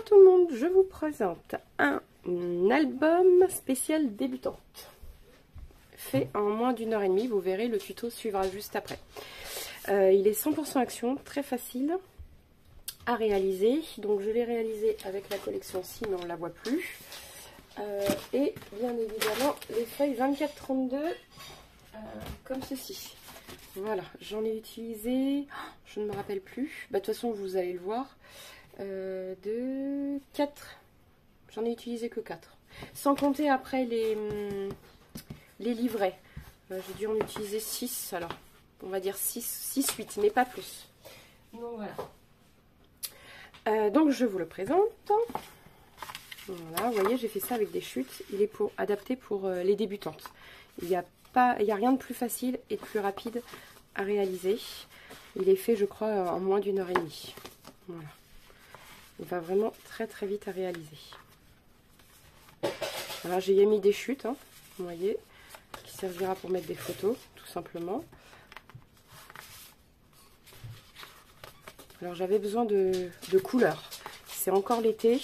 Bonjour tout le monde, je vous présente un album spécial débutante. Fait en moins d'1 heure et demie, vous verrez, le tuto suivra juste après. Il est 100% action, très facile à réaliser. Donc je l'ai réalisé avec la collection Si, mais on ne la voit plus. Et bien évidemment, les feuilles 24-32, comme ceci. Voilà, j'en ai utilisé, je ne me rappelle plus, de toute façon vous allez le voir, de 4, j'en ai utilisé que 4, sans compter après les livrets, j'ai dû en utiliser 6, alors on va dire 6-8, mais pas plus. Donc voilà, donc je vous le présente. Voilà, vous voyez, j'ai fait ça avec des chutes, il est adapté pour les débutantes. Il n'y a rien de plus facile et de plus rapide à réaliser. Il est fait, je crois, en moins d'1 heure et demie. Voilà. Il va vraiment très très vite à réaliser. Voilà, j'ai mis des chutes, hein, vous voyez, qui servira pour mettre des photos, tout simplement. Alors j'avais besoin de couleurs. C'est encore l'été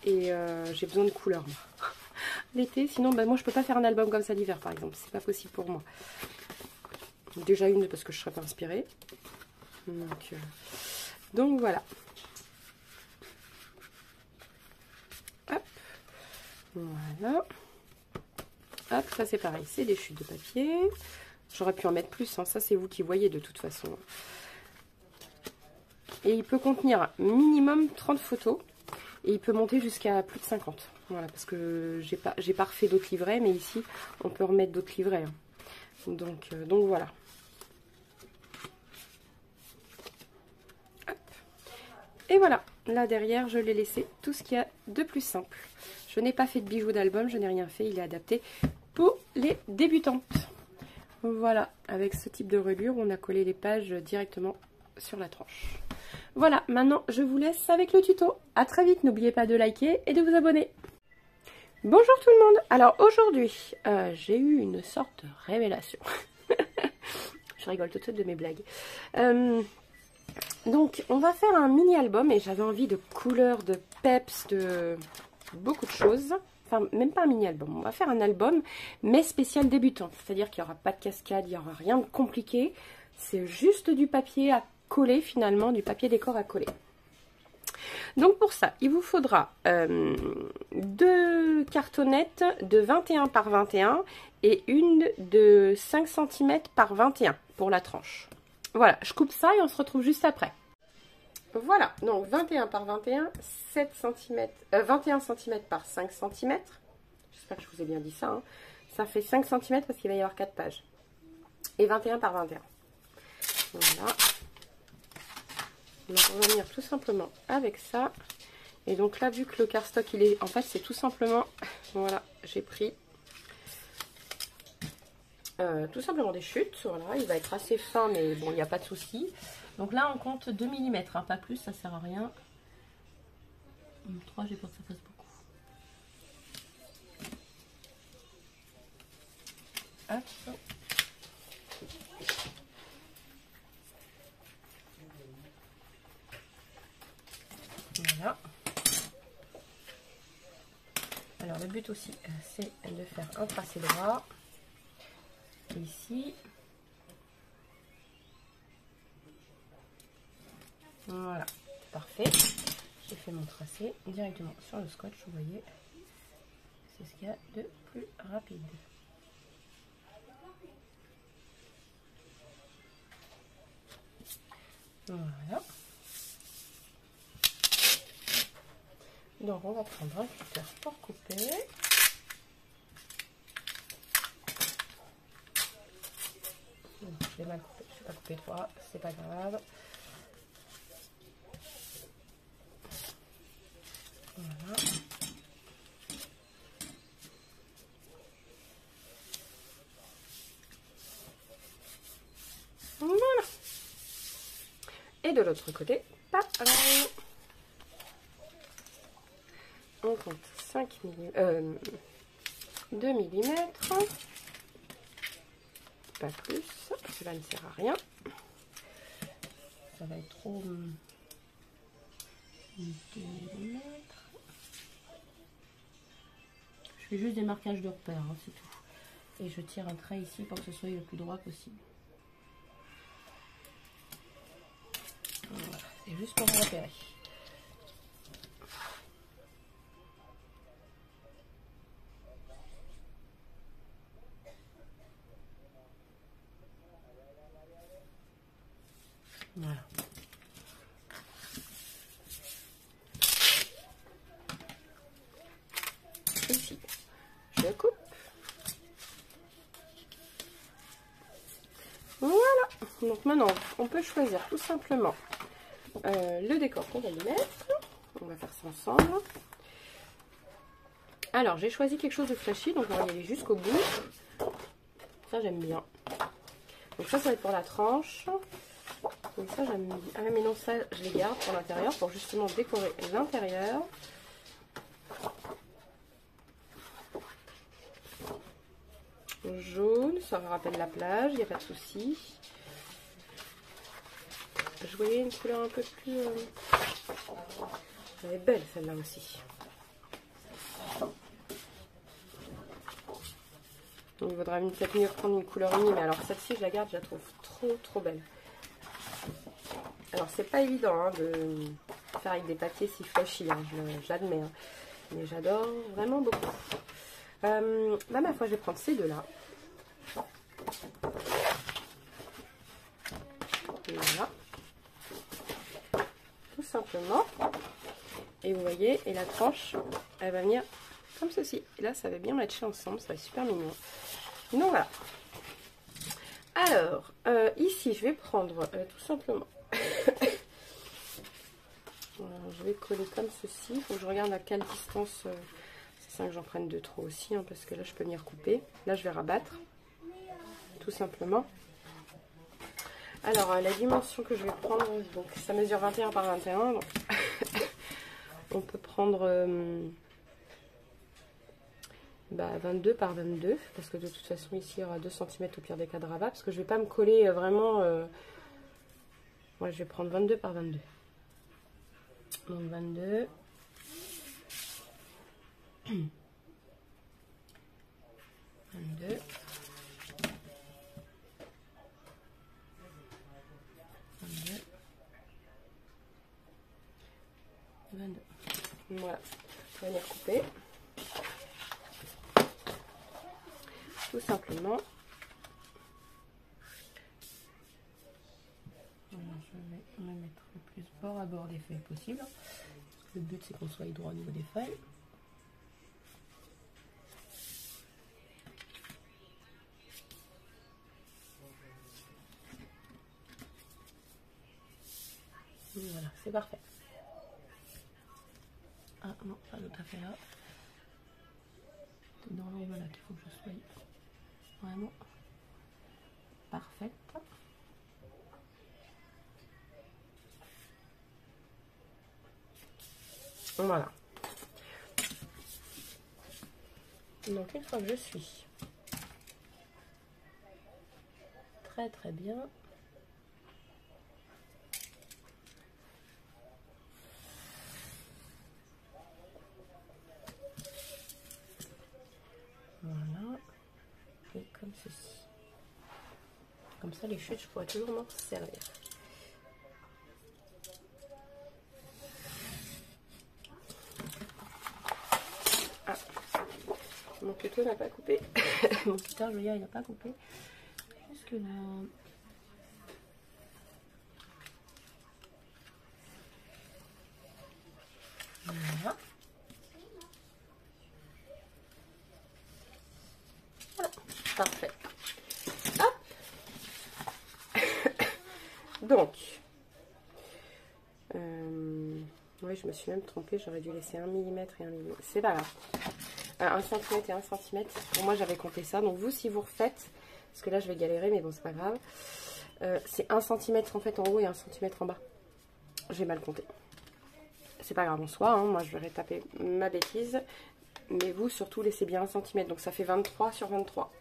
et j'ai besoin de couleurs. L'été, sinon moi je peux pas faire un album comme ça l'hiver par exemple, c'est pas possible pour moi. Déjà une parce que je serais pas inspirée. Donc voilà. Hop. Voilà. Hop, ça c'est pareil, c'est des chutes de papier. J'aurais pu en mettre plus, hein. Ça c'est vous qui voyez de toute façon. Et il peut contenir minimum 30 photos. Et il peut monter jusqu'à plus de 50. Voilà, parce que j'ai pas refait d'autres livrets, mais ici on peut remettre d'autres livrets. Hein. Donc voilà. Hop. Et voilà, là derrière je l'ai laissé tout ce qu'il y a de plus simple. Je n'ai pas fait de bijoux d'album, je n'ai rien fait, il est adapté pour les débutantes. Voilà, avec ce type de reliure, on a collé les pages directement sur la tranche. Voilà, maintenant je vous laisse avec le tuto. A très vite, n'oubliez pas de liker et de vous abonner. Bonjour tout le monde. Alors aujourd'hui, j'ai eu une sorte de révélation. Je rigole tout de suite de mes blagues. Donc on va faire un mini album et j'avais envie de couleurs, de peps, de beaucoup de choses. Enfin, même pas un mini album, on va faire un album, mais spécial débutant. C'est-à-dire qu'il n'y aura pas de cascade, il n'y aura rien de compliqué. C'est juste du papier à coller finalement, du papier décor à coller. Donc pour ça, il vous faudra 2 cartonnettes de 21 par 21 et une de 5 cm par 21 pour la tranche. Voilà, je coupe ça et on se retrouve juste après. Voilà, donc 21 par 21, 7 cm, 21 cm par 5 cm. J'espère que je vous ai bien dit ça. Hein. Ça fait 5 cm parce qu'il va y avoir 4 pages. Et 21 par 21. Voilà. Donc on va venir tout simplement avec ça. Et donc là, vu que le cardstock, il est... En fait, c'est tout simplement... Voilà, j'ai pris tout simplement des chutes. Voilà, il va être assez fin, mais bon, il n'y a pas de souci. Donc là, on compte 2 mm, hein, pas plus, ça sert à rien. 3, j'ai peur que ça fasse beaucoup. Hop. Voilà. Alors le but aussi, c'est de faire un tracé droit. Ici. Voilà, parfait. J'ai fait mon tracé directement sur le scotch, vous voyez. C'est ce qu'il y a de plus rapide. Voilà. Donc on va prendre un cutter pour couper. Je vais mal couper, je vais pas couper 3, c'est pas grave. Voilà. Voilà. Et de l'autre côté, pareil. On compte 2 mm, pas plus, cela ne sert à rien, ça va être trop 2 mm. fais juste des marquages de repères, hein, c'est tout. Et je tire un trait ici pour que ce soit le plus droit possible. Voilà, c'est juste pour repérer. Voilà. Ici, je coupe. Voilà. Donc maintenant, on peut choisir tout simplement le décor qu'on va y mettre. On va faire ça ensemble. Alors, j'ai choisi quelque chose de flashy, donc on va y aller jusqu'au bout. Ça, j'aime bien. Donc ça va être pour la tranche. Donc ça, j'aime bien. Ah mais non, ça, je les garde pour l'intérieur, pour justement décorer l'intérieur. Jaune, ça me rappelle la plage, il n'y a pas de souci. Je voulais une couleur un peu plus... Elle est belle celle-là aussi. Donc, il vaudra peut-être mieux prendre une couleur unie, mais alors celle-ci, je la garde, je la trouve trop belle. Alors, c'est pas évident hein, de faire avec des papiers si flashy, hein, je l'admets. Hein. Mais j'adore vraiment beaucoup. Là, ma foi, je vais prendre ces deux-là. Voilà. Tout simplement. Et vous voyez, et la tranche, elle va venir comme ceci. Et là, ça va bien matcher ensemble, ça va être super mignon. Donc voilà. Alors, ici, je vais prendre tout simplement... Voilà, je vais coller comme ceci. Il faut que je regarde à quelle distance... c'est ça que j'en prenne deux trop aussi, hein, parce que là, je peux venir couper. Là, je vais rabattre. Tout simplement. Alors, la dimension que je vais prendre, donc ça mesure 21 par 21. Donc on peut prendre 22 par 22, parce que de toute façon, ici, il y aura 2 cm au pire des cas de rabat, parce que je ne vais pas me coller vraiment... Moi, je vais prendre 22 par 22. Donc 22. 22. 22. Voilà, je vais venir couper. Tout simplement. Voilà, je vais me mettre le plus bord à bord des feuilles possible. Le but c'est qu'on soit droit au niveau des feuilles. Voilà, c'est parfait. Ah non, pas tout à fait là. C'est dans l'enveloppe qu'il faut que je sois vraiment parfaite. Voilà. Donc une fois que je suis très bien, voilà, et comme ceci. Comme ça, les chutes, je pourrais toujours m'en servir. Ah, mon couteau n'a pas coupé. Mon cutter, je veux dire, il n'a pas coupé. Jusque là. Voilà. Voilà, parfait. Hop. Donc, oui, je me suis même trompée, j'aurais dû laisser 1 mm et 1 mm. C'est pas grave. 1 cm et 1 cm. Pour moi, j'avais compté ça. Donc, vous, si vous refaites, parce que là, je vais galérer, mais bon, c'est pas grave. C'est 1 cm en fait en haut et 1 cm en bas. J'ai mal compté. C'est pas grave en soi, hein. Moi, je vais retaper ma bêtise. Mais vous, surtout, laissez bien 1 cm. Donc, ça fait 23 sur 23.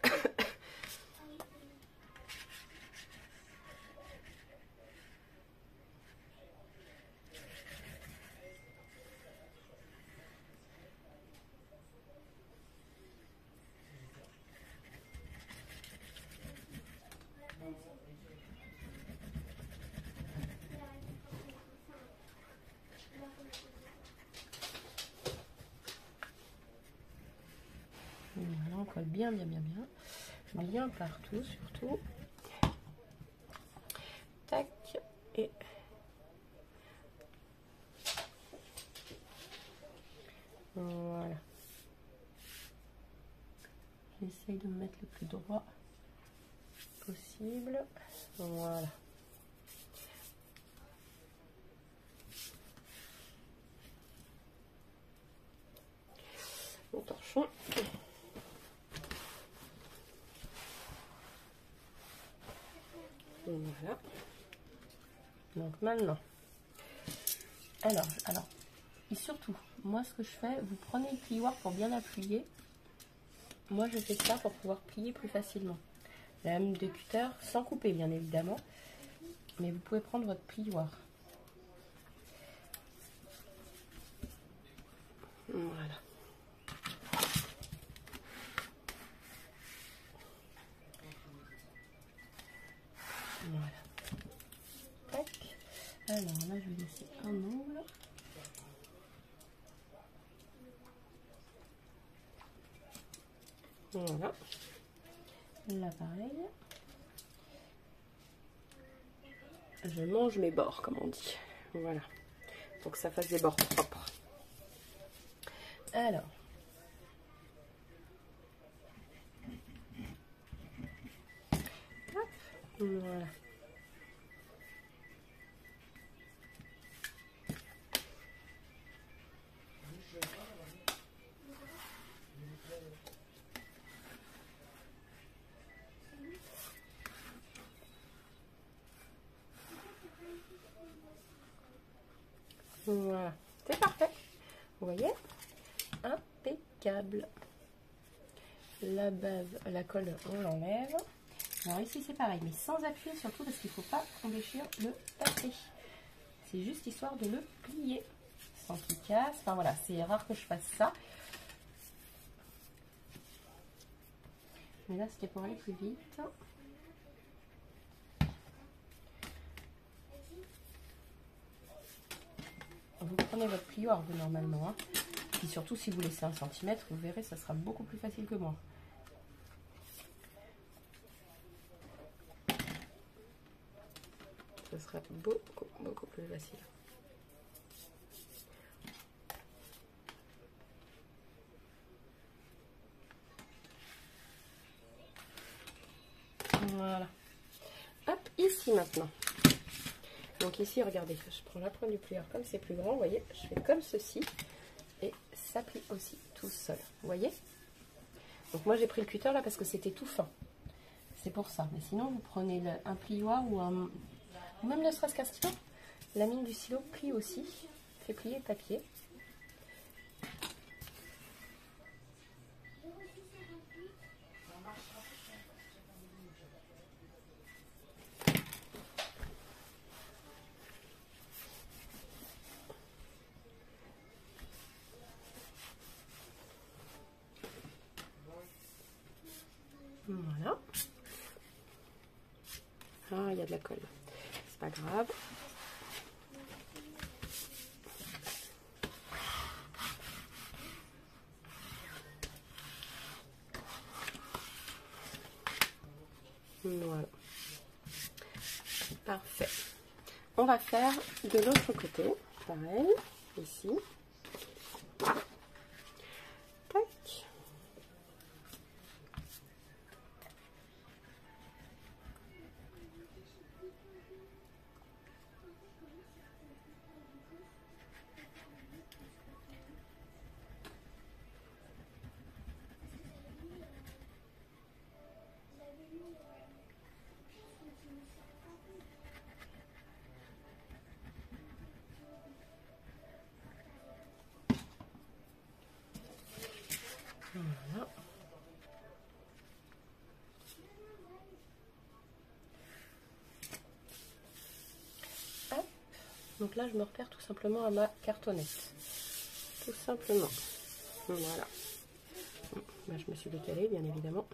colle bien, bien, bien, bien. Bien partout, surtout. Tac. Et voilà. J'essaye de me mettre le plus droit possible. Voilà. Mon torchon. Voilà. Donc maintenant, alors, et surtout, moi ce que je fais, vous prenez le plioir pour bien appuyer. Moi je fais ça pour pouvoir plier plus facilement. La lame de cutter, sans couper bien évidemment, mais vous pouvez prendre votre plioir. Voilà. Voilà. Tac. Alors là, je vais laisser un angle. Voilà. Là, pareil. Je mange mes bords, comme on dit. Voilà. Pour que ça fasse des bords propres. Alors. Hop. Voilà. Voilà, c'est parfait. Vous voyez, impeccable. La base, la colle, on l'enlève. Alors ici c'est pareil, mais sans appuyer surtout parce qu'il ne faut pas qu'on déchire le papier. C'est juste histoire de le plier sans qu'il casse. Enfin voilà, c'est rare que je fasse ça. Mais là c'était pour aller plus vite. Vous prenez votre plioir vous normalement. Hein. Et surtout si vous laissez 1 cm, vous verrez, ça sera beaucoup plus facile que moi. Ce sera beaucoup plus facile. Voilà. Hop, ici maintenant. Donc ici, regardez, je prends la pointe du plieur comme c'est plus grand, vous voyez, je fais comme ceci. Et ça plie aussi tout seul, vous voyez. Donc moi j'ai pris le cutter là parce que c'était tout fin. C'est pour ça. Mais sinon vous prenez un plioir ou même ne serait-ce qu'un stylo. La mine du stylo plie aussi, fait plier le papier. Voilà. Ah, il y a de la colle. C'est pas grave. Voilà. Parfait. On va faire de l'autre côté. Pareil. Ici. Tac. Voilà. Hop. Donc là, je me repère tout simplement à ma cartonnette. Tout simplement. Voilà. Là, je me suis décalée, bien évidemment.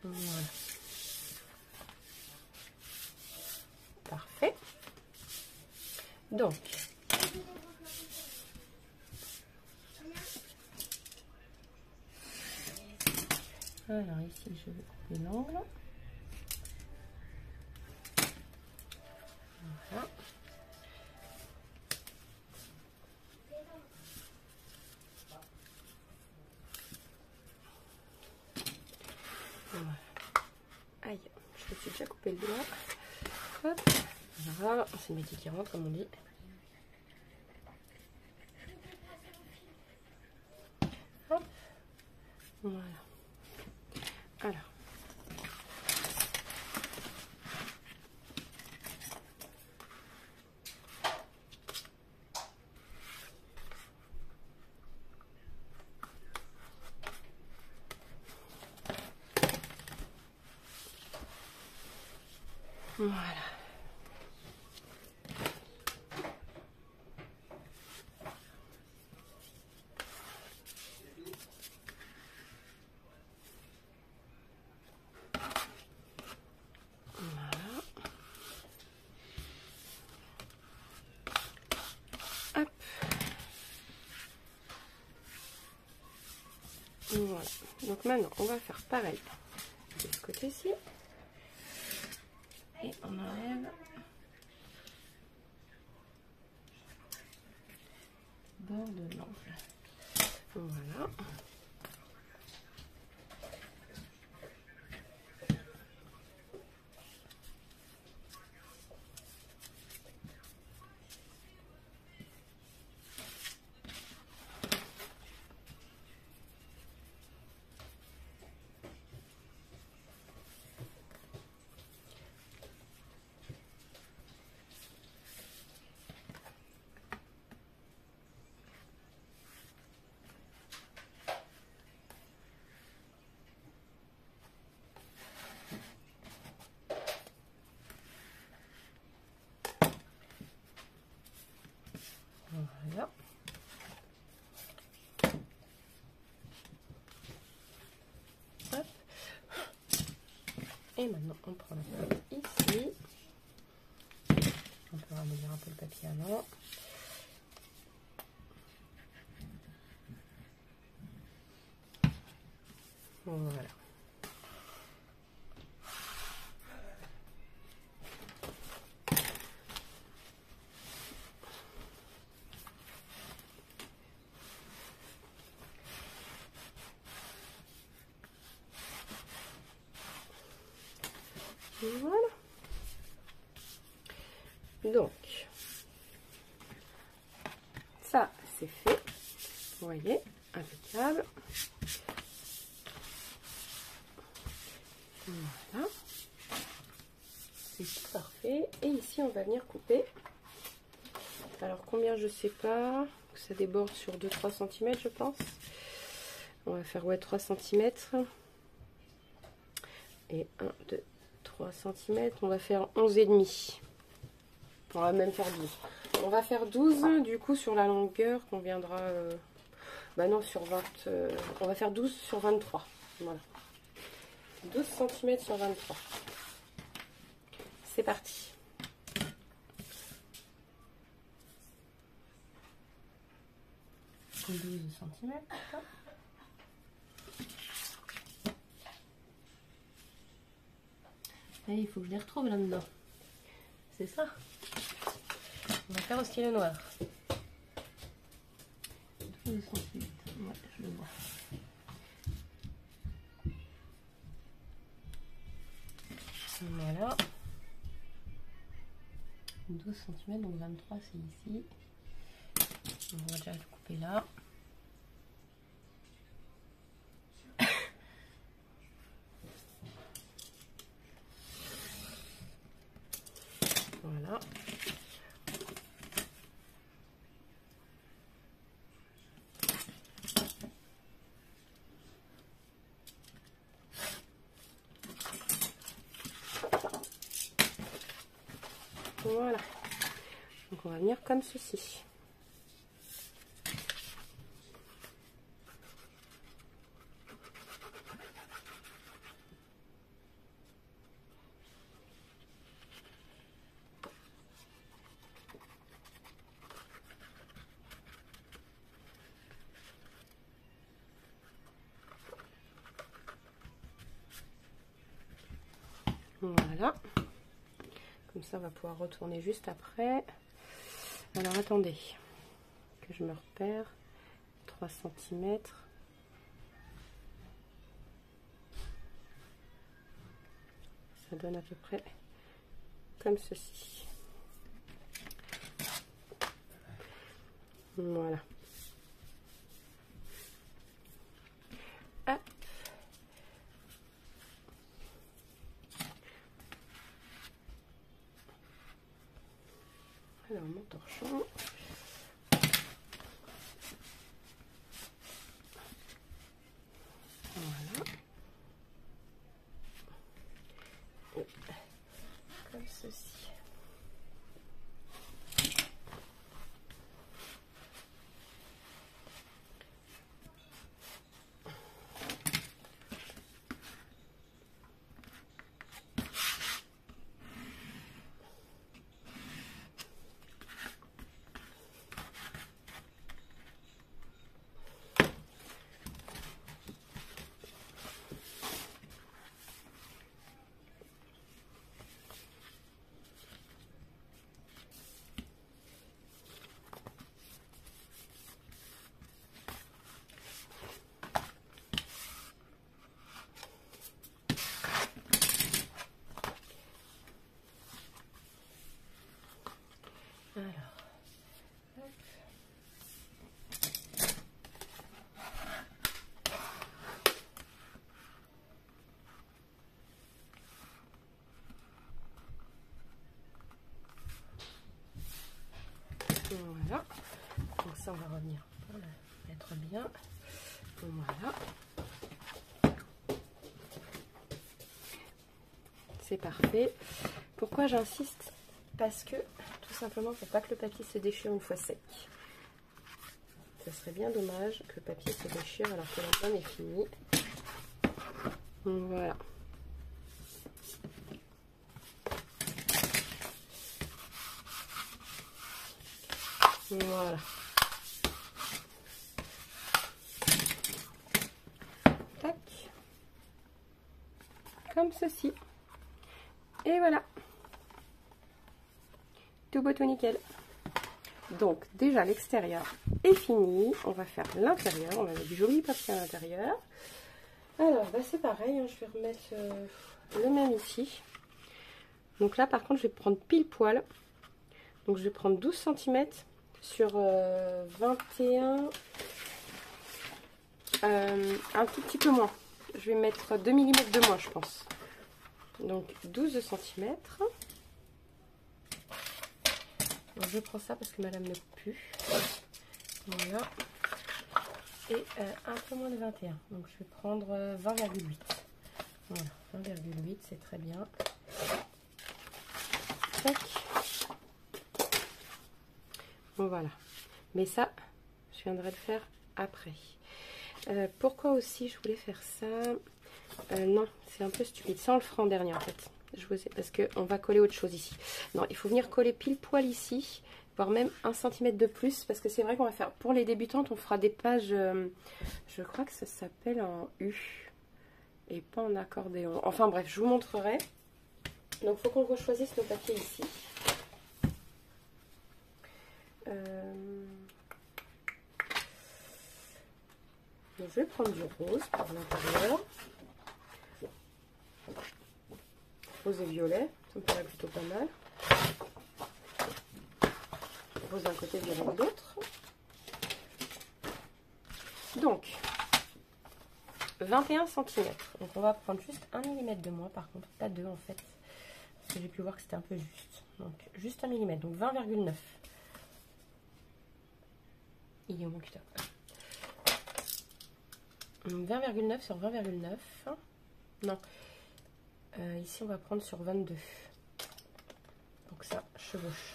Voilà. Parfait. Donc, alors ici je vais couper l'angle. Voilà. Voilà. Aïe, je me suis déjà coupé le doigt. Hop. Voilà, c'est une métier qui rentre comme on dit. Hop. Voilà. Alors. Voilà. Hop. Voilà. Donc maintenant, on va faire pareil de ce côté-ci. Et on enlève le bord de l'angle. Voilà. Voilà. Hop. Et maintenant, on prend la feuille ici. On peut ramollir un peu le papier avant. Voilà. Voilà. Donc, ça c'est fait. Vous voyez, impeccable. Voilà. C'est tout parfait. Et ici, on va venir couper. Alors, combien, je sais pas. Ça déborde sur 2-3 cm, je pense. On va faire, ouais, 3 cm. Et 1, 2, 3 cm. On va faire 11,5. On va même faire 12. On va faire 12 du coup sur la longueur qu'on viendra... bah non, sur 20... on va faire 12 sur 23. Voilà. 12 cm sur 23. C'est parti. « 12 cm. Et il faut que je les retrouve là-dedans. C'est ça. On va faire au stylo noir. 12 cm. Ouais, je le vois. Voilà. 12 cm, donc 23 c'est ici. On va déjà le couper là. Voilà. Voilà. Donc on va venir comme ceci. Voilà. Comme ça, on va pouvoir retourner juste après. Alors, attendez. Que je me repère. 3 cm. Ça donne à peu près comme ceci. Voilà. Hop. Alors, mon torchon. Voilà. Et comme ceci. Alors, hop. Voilà. Donc ça, on va revenir pour le mettre bien. Voilà. C'est parfait. Pourquoi j'insiste? Parce que tout simplement pour pas que le papier se déchire une fois sec. Ça serait bien dommage que le papier se déchire alors que l'album est fini. Voilà. Voilà. Tac. Comme ceci. Et voilà. Tout beau, tout nickel. Donc déjà l'extérieur est fini. On va faire l'intérieur. On va mettre du joli papier à l'intérieur. Alors bah, c'est pareil. Hein, je vais remettre le même ici. Donc là par contre je vais prendre pile poil. Donc je vais prendre 12 cm sur 21. Un tout petit peu moins. Je vais mettre 2 mm de moins je pense. Donc 12 cm. Donc, je prends ça parce que madame ne peut plus. Voilà. Et un peu moins de 21. Donc je vais prendre 20,8. Voilà, 20,8 c'est très bien. Tac. Bon voilà. Mais ça, je viendrai le faire après. Pourquoi aussi je voulais faire ça? Non, c'est un peu stupide. Ça on le fera en dernier en fait. Je vous ai, parce qu'on va coller autre chose ici. Non, il faut venir coller pile poil ici, voire même 1 cm de plus, parce que c'est vrai qu'on va faire, pour les débutantes, on fera des pages, je crois que ça s'appelle en U, et pas en accordéon. Enfin bref, je vous montrerai. Donc il faut qu'on rechoisisse nos papiers ici. Donc, je vais prendre du rose pour l'intérieur. Rose et violet, ça me paraît plutôt pas mal. Rose d'un côté, violet de l'autre. Donc, 21 cm. Donc, on va prendre juste 1 mm de moins, par contre, pas 2 en fait. Parce que j'ai pu voir que c'était un peu juste. Donc, juste 1 mm, donc 20,9. Il est où mon cutter? 20,9 sur 20,9. Non. Ici, on va prendre sur 22. Donc ça, chevauche.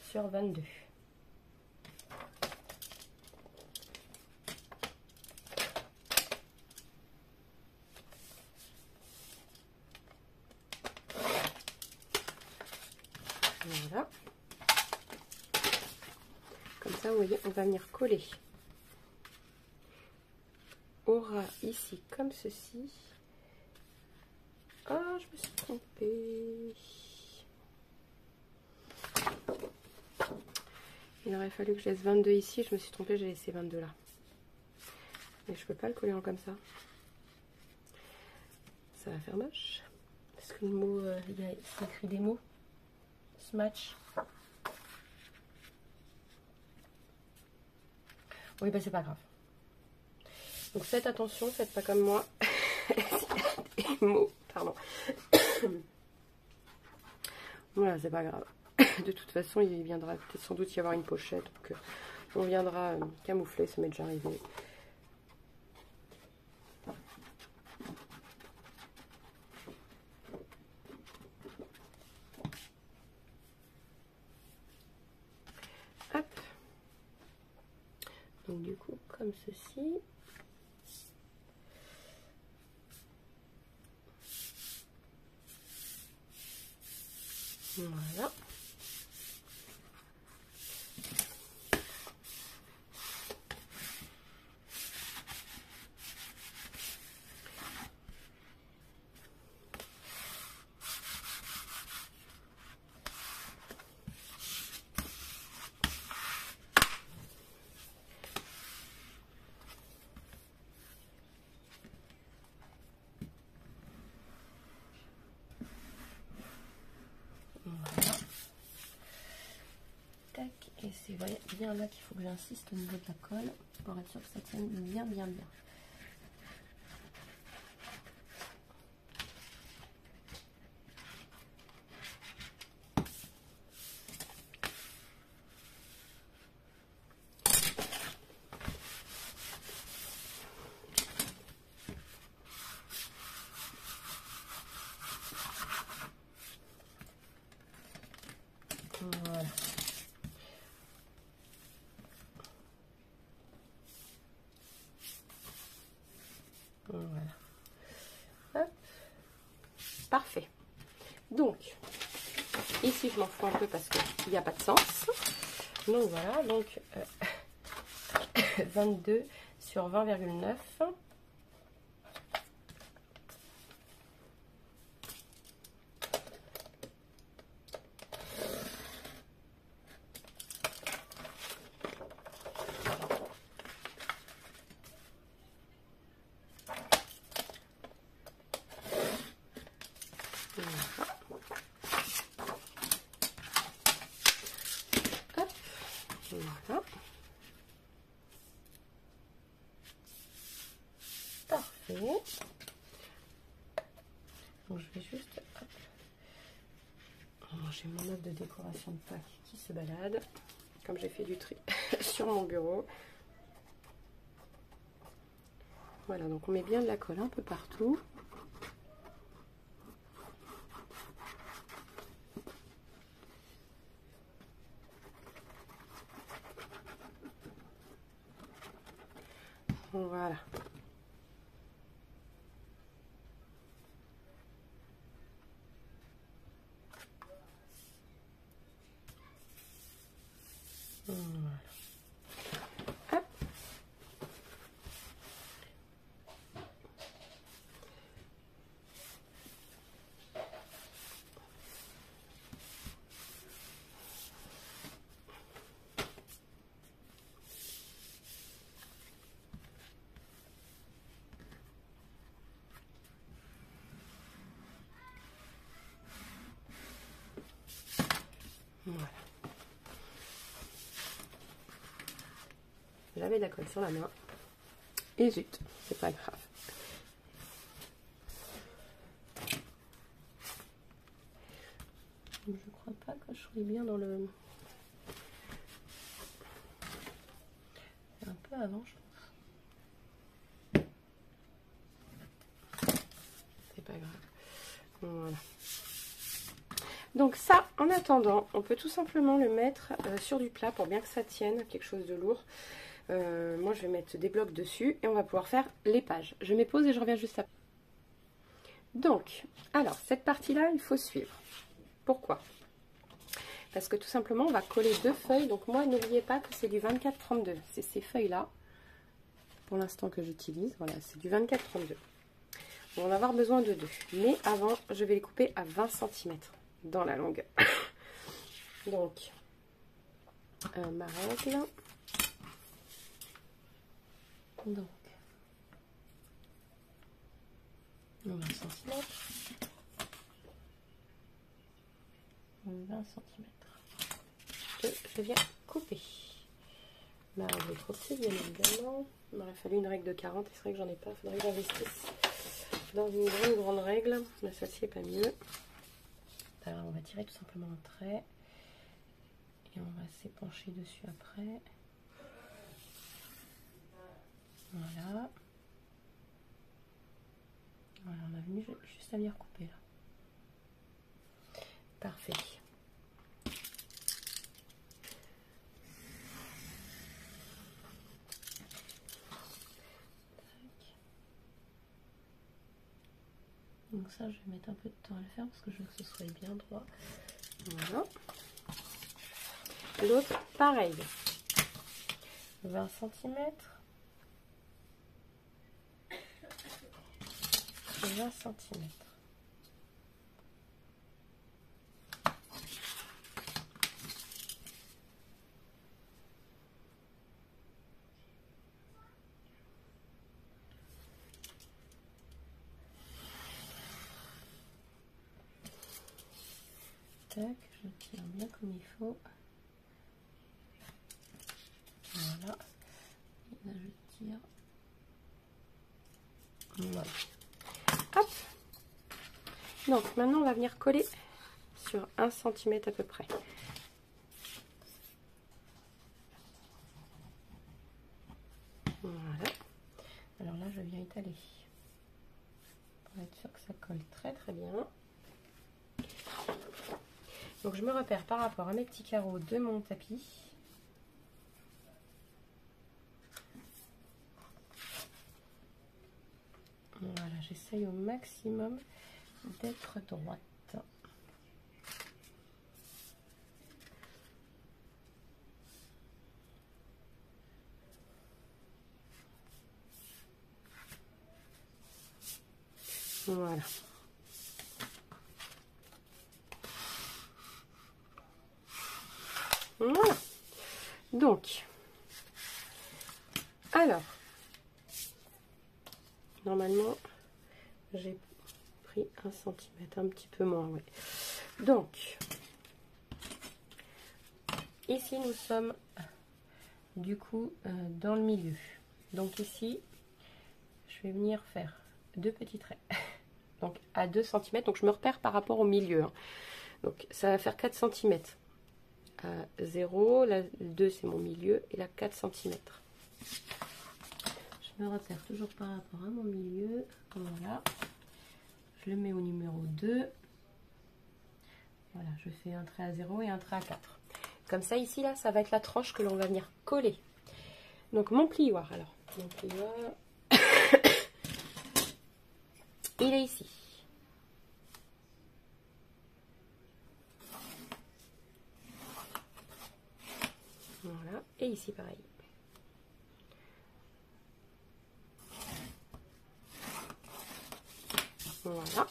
Sur 22. Voilà. Comme ça, vous voyez, on va venir coller aura ici comme ceci. Ah, je me suis trompée. Il aurait fallu que je laisse 22 ici. Je me suis trompée, j'ai laissé 22 là. Mais je peux pas le coller en comme ça. Ça va faire moche. Parce que le mot, il y a écrit des mots. Smatch. Oui, bah c'est pas grave. Donc faites attention, faites pas comme moi. Des mots, pardon. Voilà, c'est pas grave. De toute façon, il viendra peut-être sans doute y avoir une pochette. Donc on viendra camoufler, ça m'est déjà arrivé. Hop. Donc du coup, comme ceci. Voilà. Voilà. Tac, et c'est bien là qu'il faut que j'insiste au niveau de la colle pour être sûr que ça tienne bien. Voilà. Voilà. Hop. Parfait. Donc, ici je m'en fous un peu parce qu'il n'y a pas de sens. Donc voilà, donc 22 sur 20,9. Voilà. Parfait. Donc je vais juste... j'ai mon œuf de décoration de Pâques qui se balade. Comme j'ai fait du tri sur mon bureau. Voilà, donc on met bien de la colle un peu partout. Voilà. Voilà. Hop. Voilà. J'avais de la colle sur la main. Et zut, c'est pas grave. Je crois pas que je suis bien dans le... C'est un peu avant, je pense. C'est pas grave. Voilà. Donc ça, en attendant, on peut tout simplement le mettre sur du plat pour bien que ça tienne, quelque chose de lourd. Moi, je vais mettre des blocs dessus et on va pouvoir faire les pages. Je mets pause et je reviens juste après. Donc, alors, cette partie-là, il faut suivre. Pourquoi? Parce que tout simplement, on va coller deux feuilles. Donc moi, n'oubliez pas que c'est du 24-32. C'est ces feuilles-là. pour l'instant que j'utilise. Voilà, c'est du 24-32. On va en avoir besoin de 2. Mais avant, je vais les couper à 20 cm dans la longueur. Donc, ma règle. Donc, 20 cm. 20 cm. Je viens couper. Ma règle est trop petite, bien évidemment. Il m'aurait fallu une règle de 40. C'est vrai que j'en ai pas. Il faudrait que j'investisse dans une grande règle. Mais celle-ci est pas mieux. Alors, on va tirer tout simplement un trait. Et on va s'épancher dessus après. Voilà. Voilà, on a venu juste à venir couper là. Parfait. Donc ça, je vais mettre un peu de temps à le faire parce que je veux que ce soit bien droit. Voilà. L'autre, pareil. 20 cm. 20 cm. Tac, je tire bien comme il faut. Voilà. Et là, je tire. Voilà. Hop. Donc, maintenant, on va venir coller sur 1 cm à peu près. Voilà. Alors là, je viens étaler pour être sûr que ça colle très très bien. Donc je me repère par rapport à mes petits carreaux de mon tapis. Voilà, j'essaye au maximum d'être droite. Voilà. Voilà. Donc, alors, normalement, j'ai pris 1 cm, un petit peu moins, ouais. Donc, ici, nous sommes, du coup, dans le milieu. Donc ici, je vais venir faire 2 petits traits. Donc, à 2 cm, donc je me repère par rapport au milieu. Hein. Donc, ça va faire 4 cm. À 0, la 2 c'est mon milieu et la 4 cm. Je me repère toujours par rapport à mon milieu. Voilà. Je le mets au numéro 2. Voilà, je fais un trait à 0 et un trait à 4. Comme ça, ici, là, ça va être la tranche que l'on va venir coller. Donc, mon plioir, alors. Mon plioir, il est ici. Voilà, et ici pareil. Voilà.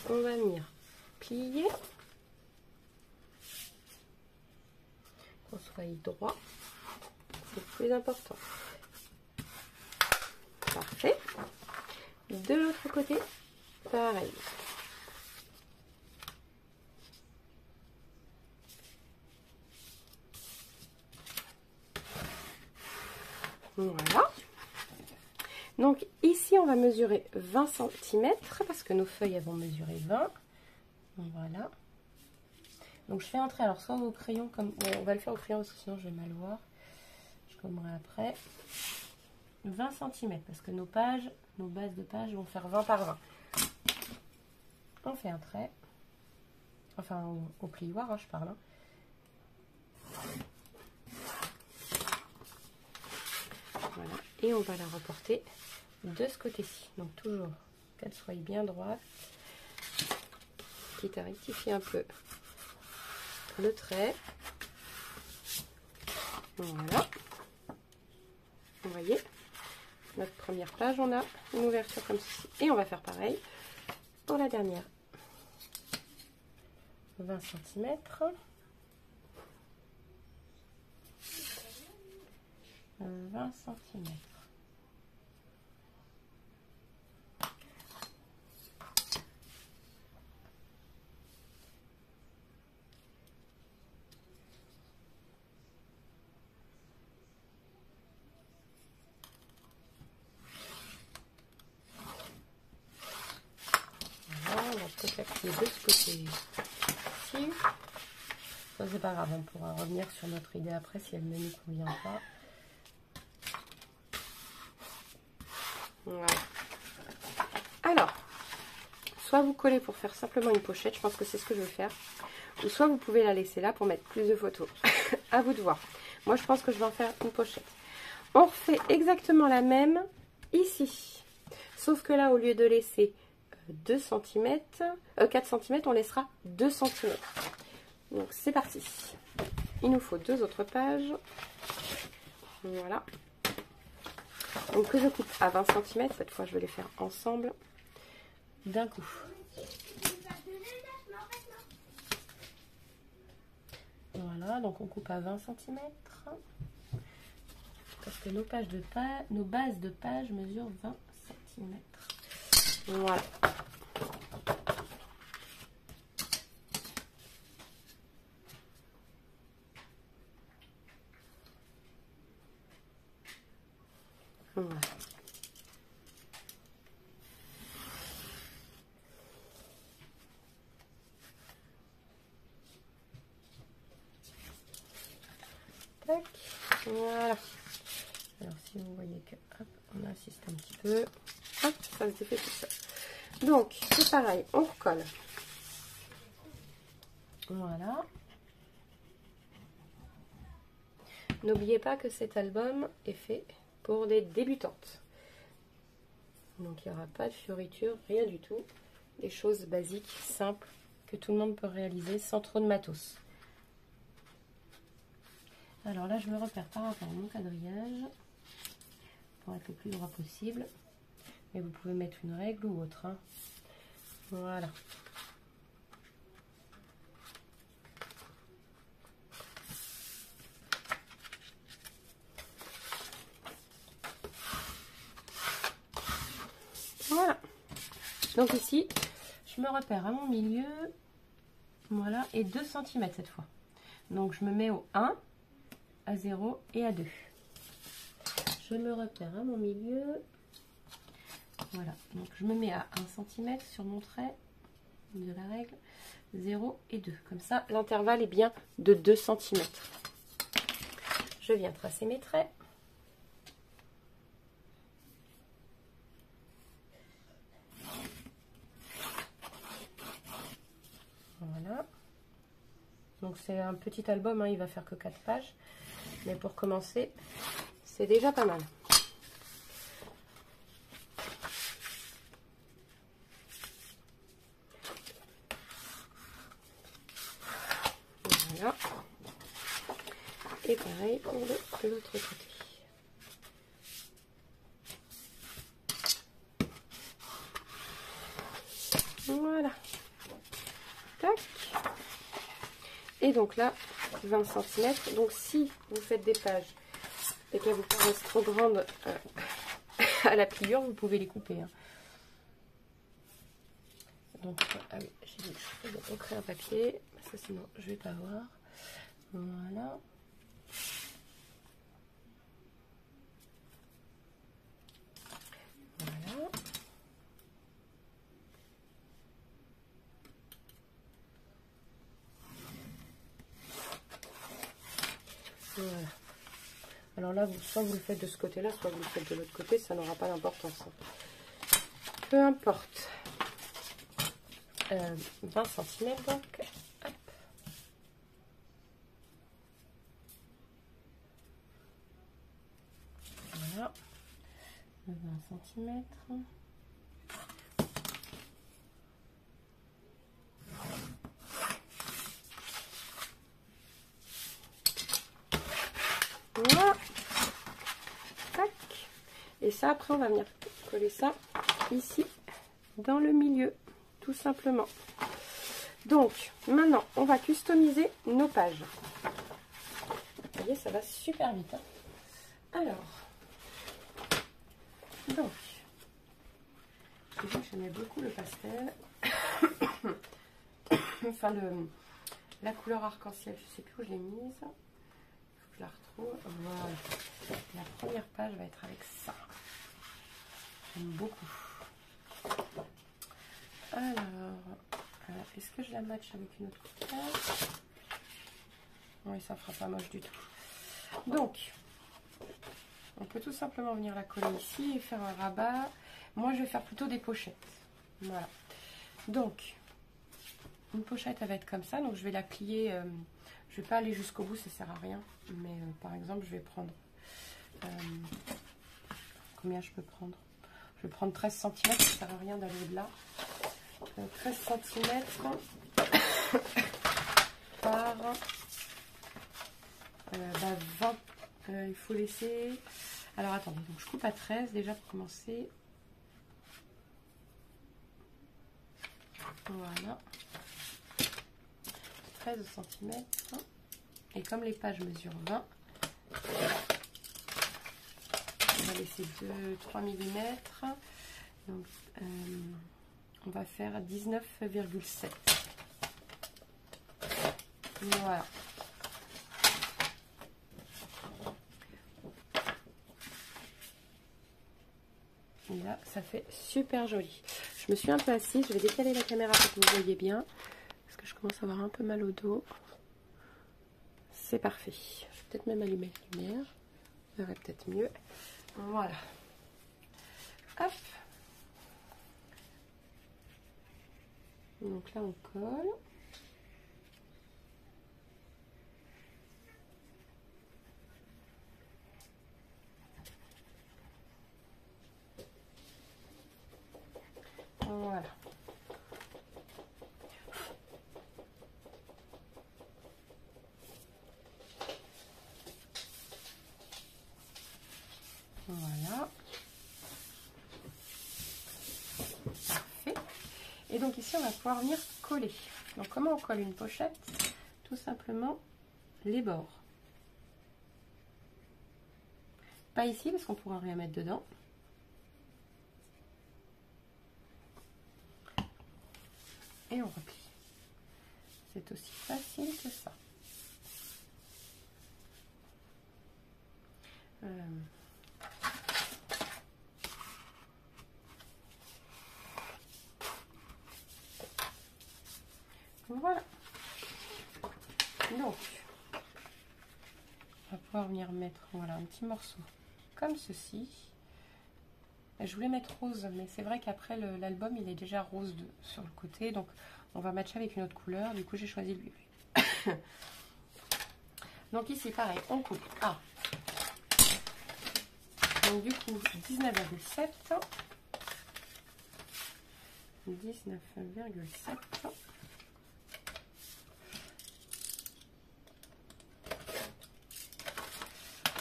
On va venir plier. Qu'on soit droit. C'est le plus important. Parfait. De l'autre côté, pareil. Voilà. Donc ici, on va mesurer 20 cm parce que nos feuilles elles vont mesurer 20. Donc, voilà. Donc je fais un trait, alors soit au crayon, comme ouais, on va le faire au crayon parce que sinon je vais mal voir. Je gommerai après. 20 cm parce que nos bases de pages vont faire 20 par 20. On fait un trait. Enfin au plioir, hein, je parle. Hein. Voilà. Et on va la reporter de ce côté-ci. Donc toujours qu'elle soit bien droite. Quitte à rectifier un peu le trait. Voilà. Vous voyez, notre première page, on a une ouverture comme ceci. Et on va faire pareil pour la dernière. 20 cm. 20 cm. Voilà, on va peut-être appuyer de ce côté. Ça c'est pas grave, on pourra revenir sur notre idée après si elle ne nous convient pas. Voilà. Alors, soit vous collez pour faire simplement une pochette, je pense que c'est ce que je vais faire, ou soit vous pouvez la laisser là pour mettre plus de photos. À vous de voir. Moi je pense que je vais en faire une pochette. On refait exactement la même ici, sauf que là au lieu de laisser 2 cm, 4 cm, on laissera 2 cm. Donc c'est parti. Il nous faut 2 autres pages. Voilà. Donc que je coupe à 20 cm, cette fois je vais les faire ensemble d'un coup. Voilà, donc on coupe à 20 cm. Parce que nos bases de page mesurent 20 cm. Voilà. Voilà. Tac. Voilà. Alors si vous voyez que hop, on insiste un petit peu, hop, ça se défait tout seul. Donc c'est pareil, on recolle. Voilà. N'oubliez pas que cet album est fait pour des débutantes. Donc il n'y aura pas de fioritures, rien du tout. Des choses basiques, simples, que tout le monde peut réaliser sans trop de matos. Alors là je me repère par rapport à mon quadrillage pour être le plus droit possible. Mais vous pouvez mettre une règle ou autre. Hein. Voilà. Voilà. Donc ici, je me repère à mon milieu. Voilà. Et 2 cm cette fois. Donc je me mets au 1, à 0 et à 2. Je me repère à mon milieu. Voilà. Donc je me mets à 1 cm sur mon trait de la règle. 0 et 2. Comme ça, l'intervalle est bien de 2 cm. Je viens tracer mes traits. Voilà. Donc c'est un petit album, hein, il va faire que 4 pages. Mais pour commencer, c'est déjà pas mal. Voilà. Et pareil pour l'autre côté. Voilà. Tac. Et donc là, 20 cm. Donc si vous faites des pages et qu'elles vous paraissent trop grandes à la pliure, vous pouvez les couper. Hein. Donc, ah oui, j'ai dit que je vais ancrer un papier, parce que sinon je vais pas voir. Voilà. Voilà. Voilà. Alors là, soit vous le faites de ce côté-là, soit vous le faites de l'autre côté, ça n'aura pas d'importance. Peu importe. 20 cm donc. Hop. Voilà. 20 cm. Voilà. Tac. ça. Après, on va venir coller ça ici, dans le milieu, tout simplement. Donc, maintenant, on va customiser nos pages. Vous voyez, ça va super vite. Hein. Alors, donc, j'aimais beaucoup le pastel. Enfin, la couleur arc-en-ciel, je ne sais plus où je l'ai mise. Il faut que je la retrouve. Voilà. La première page va être avec ça. J'aime beaucoup. Alors, est-ce que je la match avec une autre couleur? Oui, ça ne fera pas moche du tout. Donc, on peut tout simplement venir la coller ici et faire un rabat. Moi, je vais faire plutôt des pochettes. Voilà. Donc, une pochette, elle va être comme ça. Donc, je vais la plier. Je ne vais pas aller jusqu'au bout, ça ne sert à rien. Mais par exemple, je vais prendre... combien je peux prendre? Je vais prendre 13 cm, ça ne sert à rien d'aller au-delà. 13 cm par 20. Il faut laisser... Alors, attendez, donc je coupe à 13 déjà pour commencer. Voilà. 13 cm. Et comme les pages mesurent 20, on va laisser 2-3 mm. Donc, on va faire 19,7. Voilà. Et là, ça fait super joli. Je me suis un peu assise. Je vais décaler la caméra pour que vous voyez bien. Parce que je commence à avoir un peu mal au dos. C'est parfait. Je vais peut-être même allumer la lumière. Ça verrait peut-être mieux. Voilà. Hop. Donc là, on colle. Voilà. Voilà. Parfait. Et donc ici, on va pouvoir venir coller. Donc comment on colle une pochette? Tout simplement les bords. Pas ici parce qu'on pourra rien mettre dedans. Et on replie. C'est aussi facile que ça. Voilà. Donc, on va pouvoir venir mettre voilà, un petit morceau comme ceci. Je voulais mettre rose, mais c'est vrai qu'après l'album, il est déjà rose sur le côté. Donc, on va matcher avec une autre couleur. Du coup, j'ai choisi lui. Donc ici, pareil, on coupe à... Donc, du coup, 19,7. 19,7.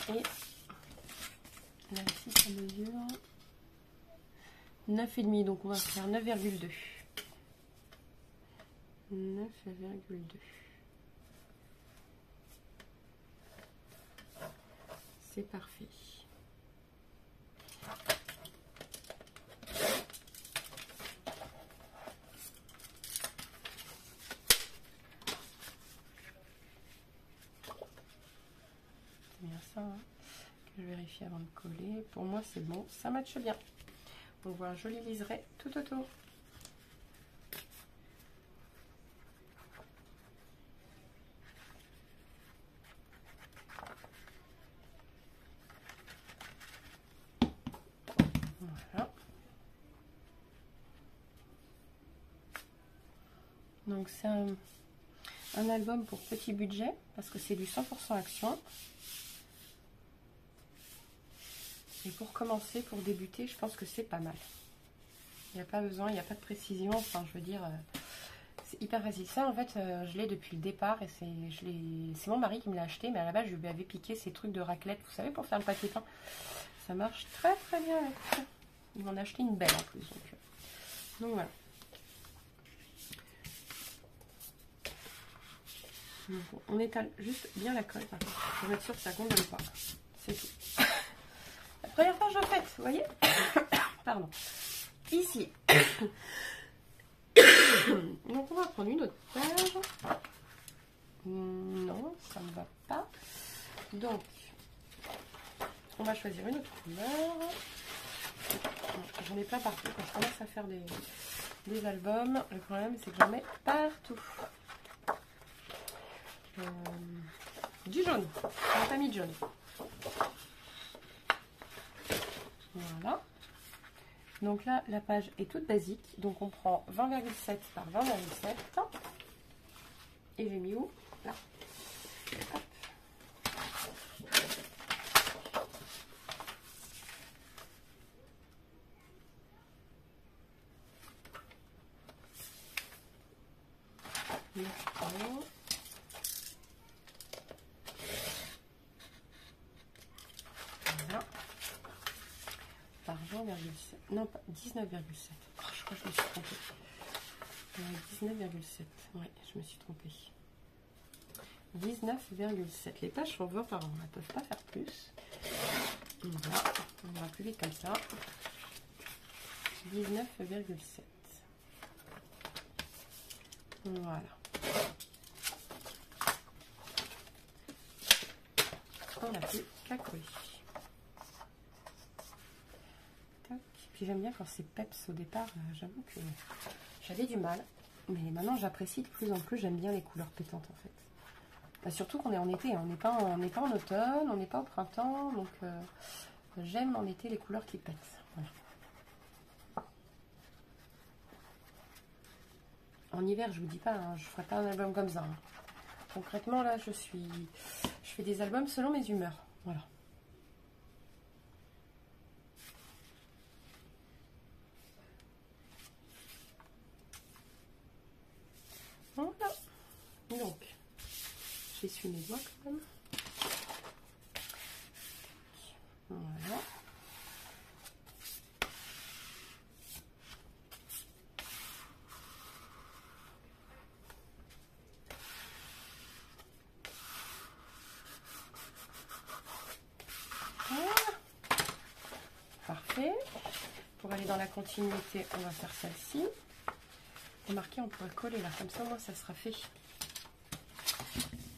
Et là, ici, ça mesure 9,5. Donc, on va faire 9,2. 9,2. C'est parfait. C'est bien ça, hein, que je vérifie avant de coller. Pour moi, c'est bon, ça matche bien. On voit un joli liseré tout autour. Voilà. Donc c'est un album pour petit budget parce que c'est du 100% action. Et pour commencer, pour débuter, je pense que c'est pas mal. Il n'y a pas besoin, il n'y a pas de précision. Enfin, je veux dire, c'est hyper facile. Ça, en fait, je l'ai depuis le départ et c'est mon mari qui me l'a acheté. Mais à la base, je lui avais piqué ces trucs de raclette, vous savez, pour faire le pâté pain. Ça marche très très bien avec ça. Ils m'en ont acheté une belle en plus. Donc voilà. Donc, on étale juste bien la colle. Pour être sûr que ça gondole pas. C'est tout. La première fois que je fais, vous voyez. Pardon. Ici. Donc on va prendre une autre page. Non, ça ne va pas. Donc, on va choisir une autre couleur. J'en ai plein partout quand je commence à faire des albums. Le problème, c'est que j'en mets partout. Du jaune. On n'a pas mis de jaune. Voilà. Donc là, la page est toute basique. Donc on prend 20,7 par 20,7. Et j'ai mis où? Là. Hop. Voilà. Par 20,7. Non, pas 19,7. Oh, je crois que je me suis trompée. 19,7. Ouais, je me suis trompée. 19,7. Les pages sont 20 par an. Elles ne peuvent pas faire plus. Voilà. On va plus vite comme ça. 19,7. Voilà. On n'a plus qu'à coller. Puis j'aime bien quand c'est peps au départ. J'avoue que j'avais du mal. Mais maintenant j'apprécie de plus en plus. J'aime bien les couleurs pétantes en fait. Bah, surtout qu'on est en été. Hein. On n'est pas en automne. On n'est pas au printemps. Donc j'aime en été les couleurs qui pètent. Voilà. En hiver, je vous dis pas, hein, je ferai pas un album comme ça. Hein. Concrètement, là, je fais des albums selon mes humeurs. Voilà. Voilà. Donc, j'essuie mes doigts quand même. Voilà. Parfait. Pour aller dans la continuité, on va faire celle-ci. Remarquez, on pourrait coller là, comme ça, moi, ça sera fait.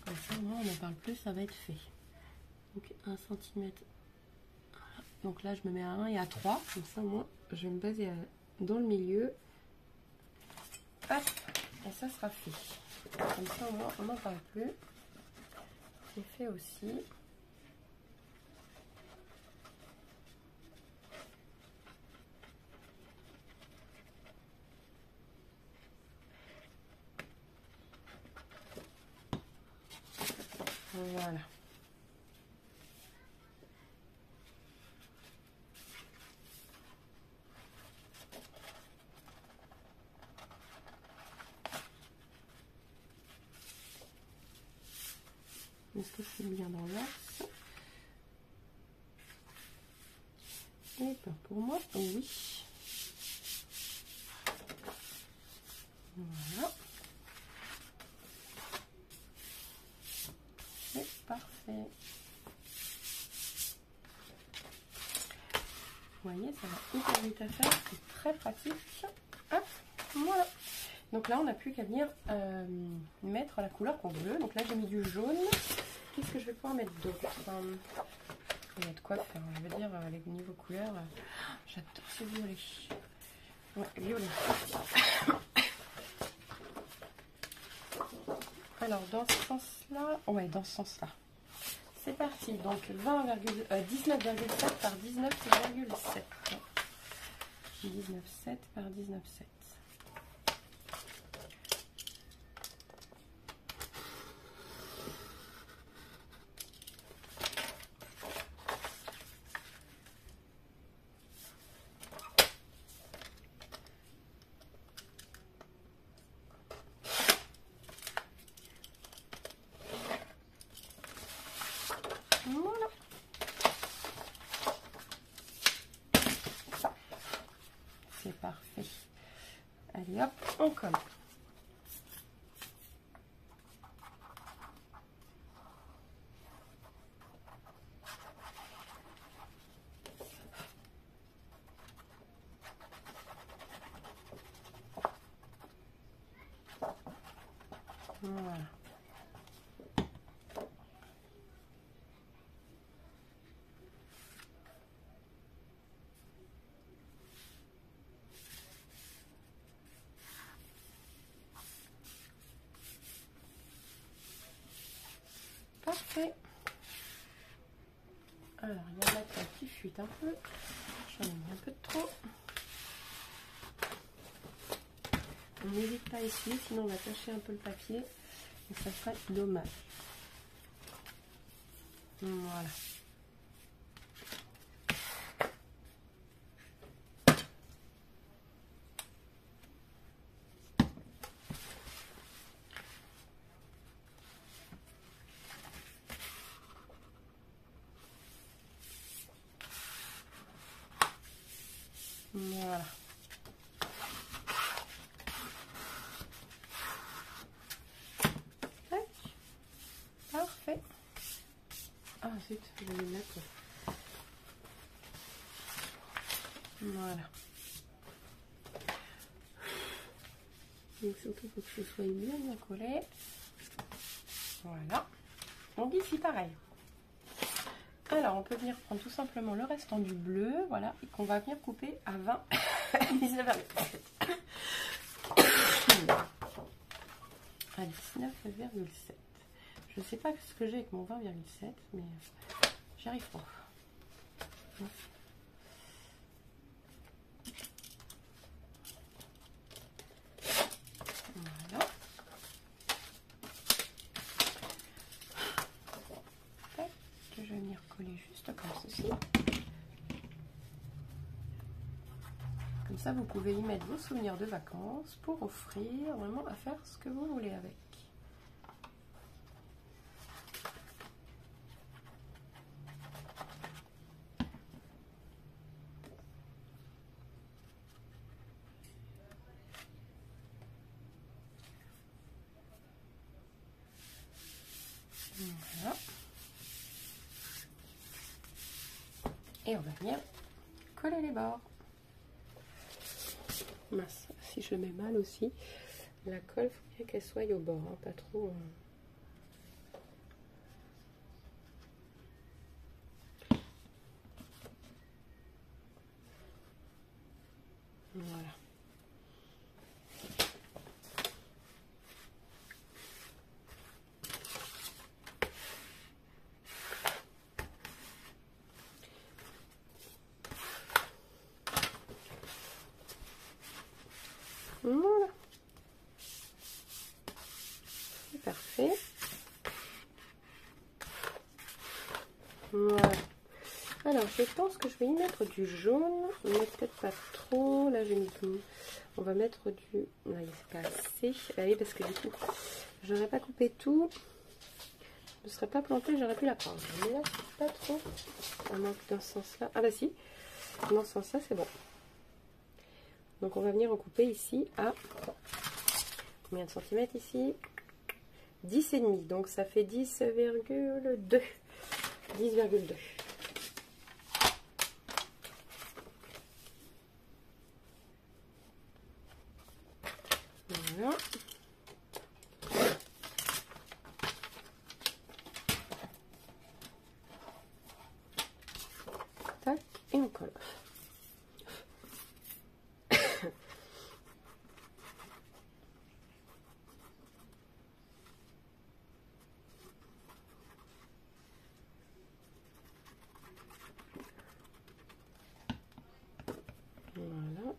Comme ça, moi, on ne parle plus, ça va être fait. Donc, 1 cm. Voilà. Donc là, je me mets à 1 et à 3. Comme ça, moi, je vais me baser dans le milieu. Hop, et ça sera fait. Comme ça, au moins, on n'en parle plus. C'est fait aussi. Voilà. Est-ce que c'est bien dans l'axe? Et ben pour moi, oui. Voilà. C'est parfait. Vous voyez, ça va hyper vite à faire. C'est très pratique. Hop, voilà. Donc là, on n'a plus qu'à venir mettre la couleur qu'on veut. Donc là, j'ai mis du jaune. Qu'est-ce que je vais pouvoir mettre d'autre? Il y a de quoi faire, je veux dire, les niveaux couleurs. J'adore ce violet. Ouais, violet. Alors, dans ce sens-là, ouais, dans ce sens-là. C'est parti. Donc, 19,7 par 19,7. 19,7 par 19,7. Voilà. on colle. Voilà. Parfait. Alors, il y en a qui fuite un peu. J'en ai mis un peu de trop. On n'hésite pas à essuyer, sinon on va tâcher un peu le papier. Et ça serait dommage. Voilà. Voilà. Tac. Parfait. Ah zut, je vais le mettre. Voilà. Donc surtout faut que ce soit bien collé. Voilà. Donc ici pareil. Alors on peut venir prendre tout simplement le restant du bleu, voilà, et qu'on va venir couper à 20 19,7. À 19,7. Je ne sais pas ce que j'ai avec mon 20,7, mais j'y arrive pas. Voilà. Tac, je vais venir coller juste comme ceci. Comme ça, vous pouvez y mettre vos souvenirs de vacances pour offrir, vraiment à faire ce que vous voulez avec. Voilà. Et on va venir coller les bords. Mince, si je mets mal aussi, la colle, il faut bien qu'elle soit au bord, hein, pas trop. Voilà. Voilà. C'est parfait. Voilà. Alors, je pense que je vais y mettre du jaune, mais peut-être pas trop. Là, j'ai mis tout. On va mettre du... Là, c'est pas assez. Ah oui, parce que du coup, j'aurais pas coupé tout. Je ne serais pas plantée, j'aurais pu la prendre. Mais là, c'est pas trop. On manque dans ce sens-là. Ah bah si. Dans ce sens-là, c'est bon. Donc, on va venir recouper ici à... Combien de centimètres ici? 10,5. Donc, ça fait 10,2. 10,2. Voilà. Tac, et on colle. Voilà.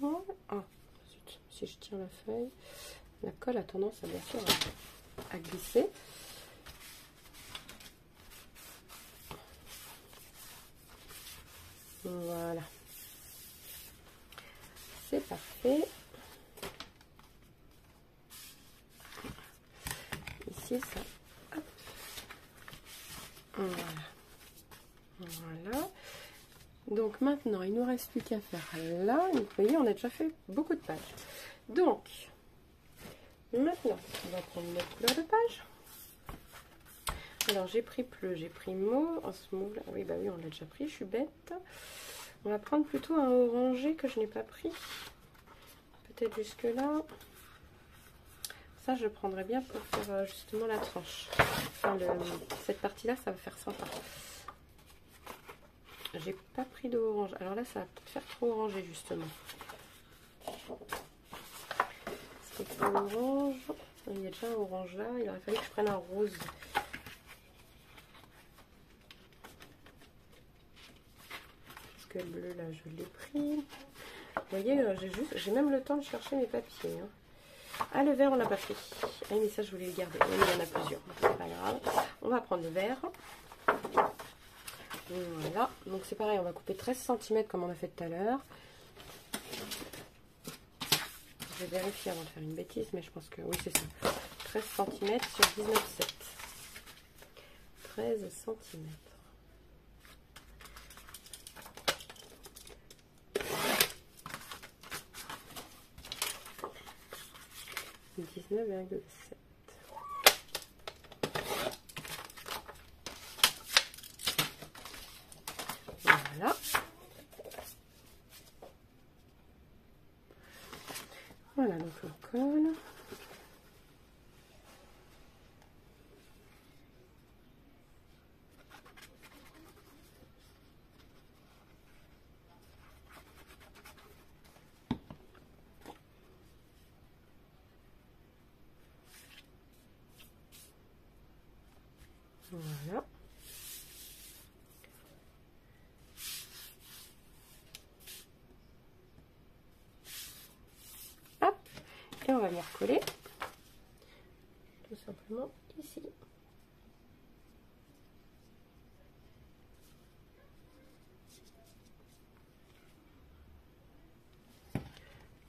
Voilà. Ah, zut. Si je tire la feuille, la colle a tendance à bien sûr à glisser. Voilà. C'est parfait. Ici, ça. Hop. Voilà. Donc maintenant, il nous reste plus qu'à faire là. Vous voyez, on a déjà fait beaucoup de pages. Donc, maintenant, on va prendre notre couleur de page. Alors, j'ai pris bleu, j'ai pris mauve. En ce mauve là, oui, bah oui, on l'a déjà pris, je suis bête. On va prendre plutôt un orangé que je n'ai pas pris. Peut-être jusque là. Ça, je prendrais bien pour faire justement la tranche. Enfin, cette partie-là, ça va faire sympa. J'ai pas pris d'orange. Alors là, ça va peut-être faire trop orangé, justement. C'est pas orange. Il y a déjà un orange là. Il aurait fallu que je prenne un rose. Parce que le bleu, là, je l'ai pris. Vous voyez, j'ai même le temps de chercher mes papiers. Hein. Ah, le vert, on l'a pas pris. Ah, mais ça, je voulais le garder. Oui, il y en a plusieurs. C'est pas grave. On va prendre le vert. Voilà. Donc, c'est pareil. On va couper 13 cm comme on a fait tout à l'heure. Je vais vérifier avant de faire une bêtise, mais je pense que oui, c'est ça. 13 cm sur 19,7. 13 cm. (19,7). Voilà. Voilà, donc on colle. Voilà. Hop. Et on va venir coller. Tout simplement ici.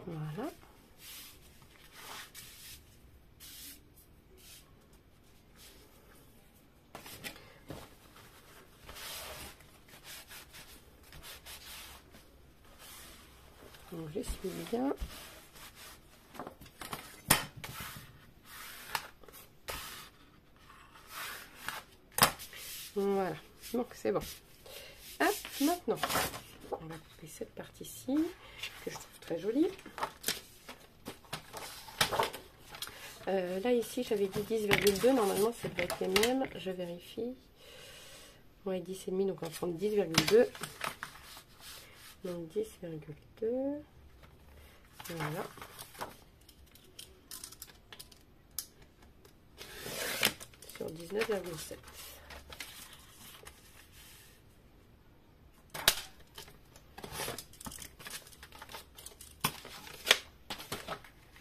Voilà. Donc j'essuie bien. Voilà, donc c'est bon. Hop, maintenant, on va couper cette partie-ci, que je trouve très jolie. Là, ici, j'avais dit 10,2. Normalement, ça doit être les mêmes. Je vérifie. Ouais, 10,5, donc on va prendre 10,2. Donc 10,2. Voilà. Sur 19,7.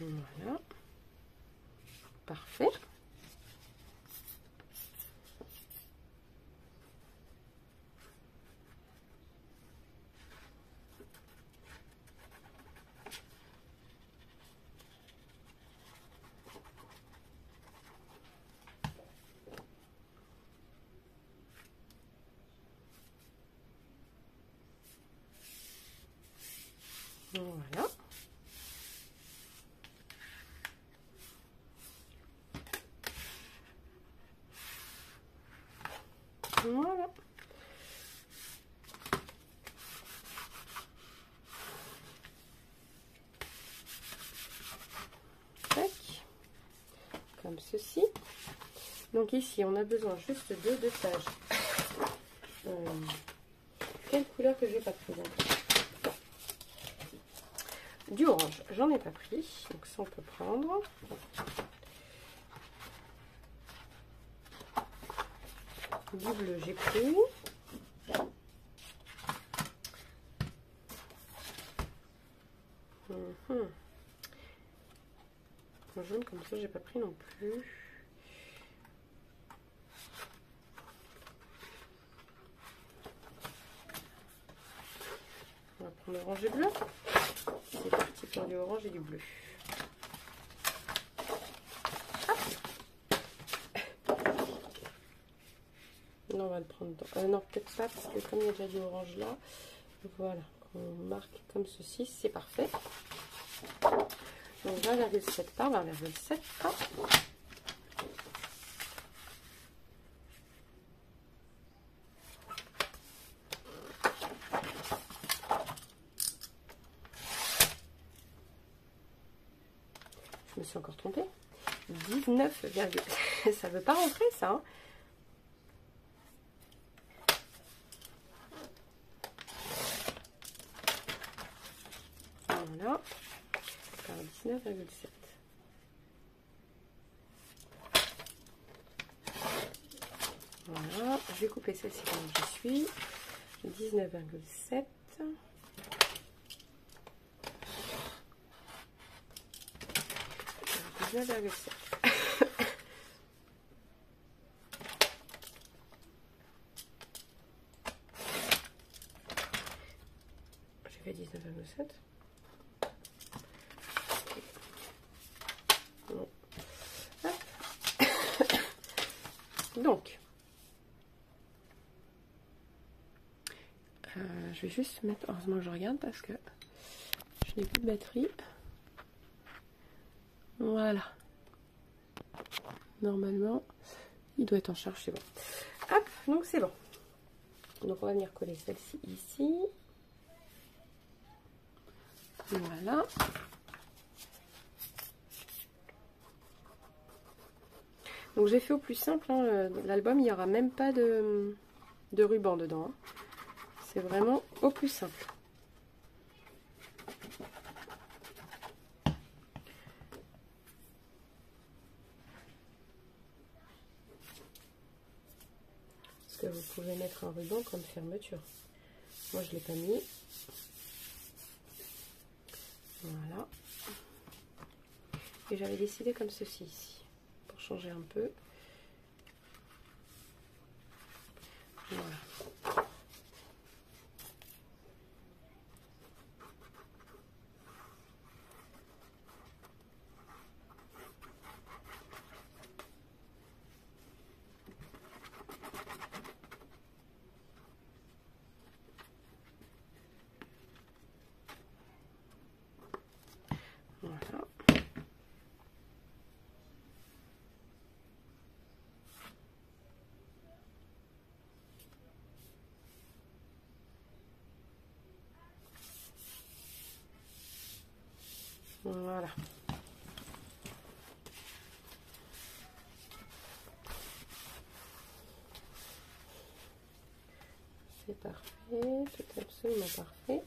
Voilà. Parfait. Voilà. Voilà. Tac. Comme ceci. Donc ici, on a besoin juste de deux pages. Quelle couleur que j'ai pas prise? Du orange, j'en ai pas pris, donc ça on peut prendre. Du bleu, j'ai pris. Un jaune comme ça, j'ai pas pris non plus. On va prendre orange et bleu. C'est parti pour du orange et du bleu. Non, on va le prendre dans... non, peut-être pas, parce que comme il y a déjà du orange là, Voilà, on marque comme ceci, c'est parfait. Donc 20,7 par 20,7. Je me suis encore trompée. 19, ça veut pas rentrer ça. Hein. Voilà. 19,7. Voilà. Je vais couper celle-ci comme je suis. 19,7. 19,7. J'ai fait 19,7. Bon. Donc, je vais juste mettre, heureusement que je regarde parce que je n'ai plus de batterie. Voilà. Normalement, il doit être en charge, c'est bon. Hop, donc c'est bon. Donc on va venir coller celle-ci ici. Voilà. Donc j'ai fait au plus simple. Hein, l'album, il n'y aura même pas de ruban dedans. Hein. C'est vraiment au plus simple. Parce que vous pouvez mettre un ruban comme fermeture. Moi, je ne l'ai pas mis. Voilà. Et j'avais décidé comme ceci ici. Pour changer un peu. Voilà. Voilà. Voilà. C'est parfait, c'est absolument parfait.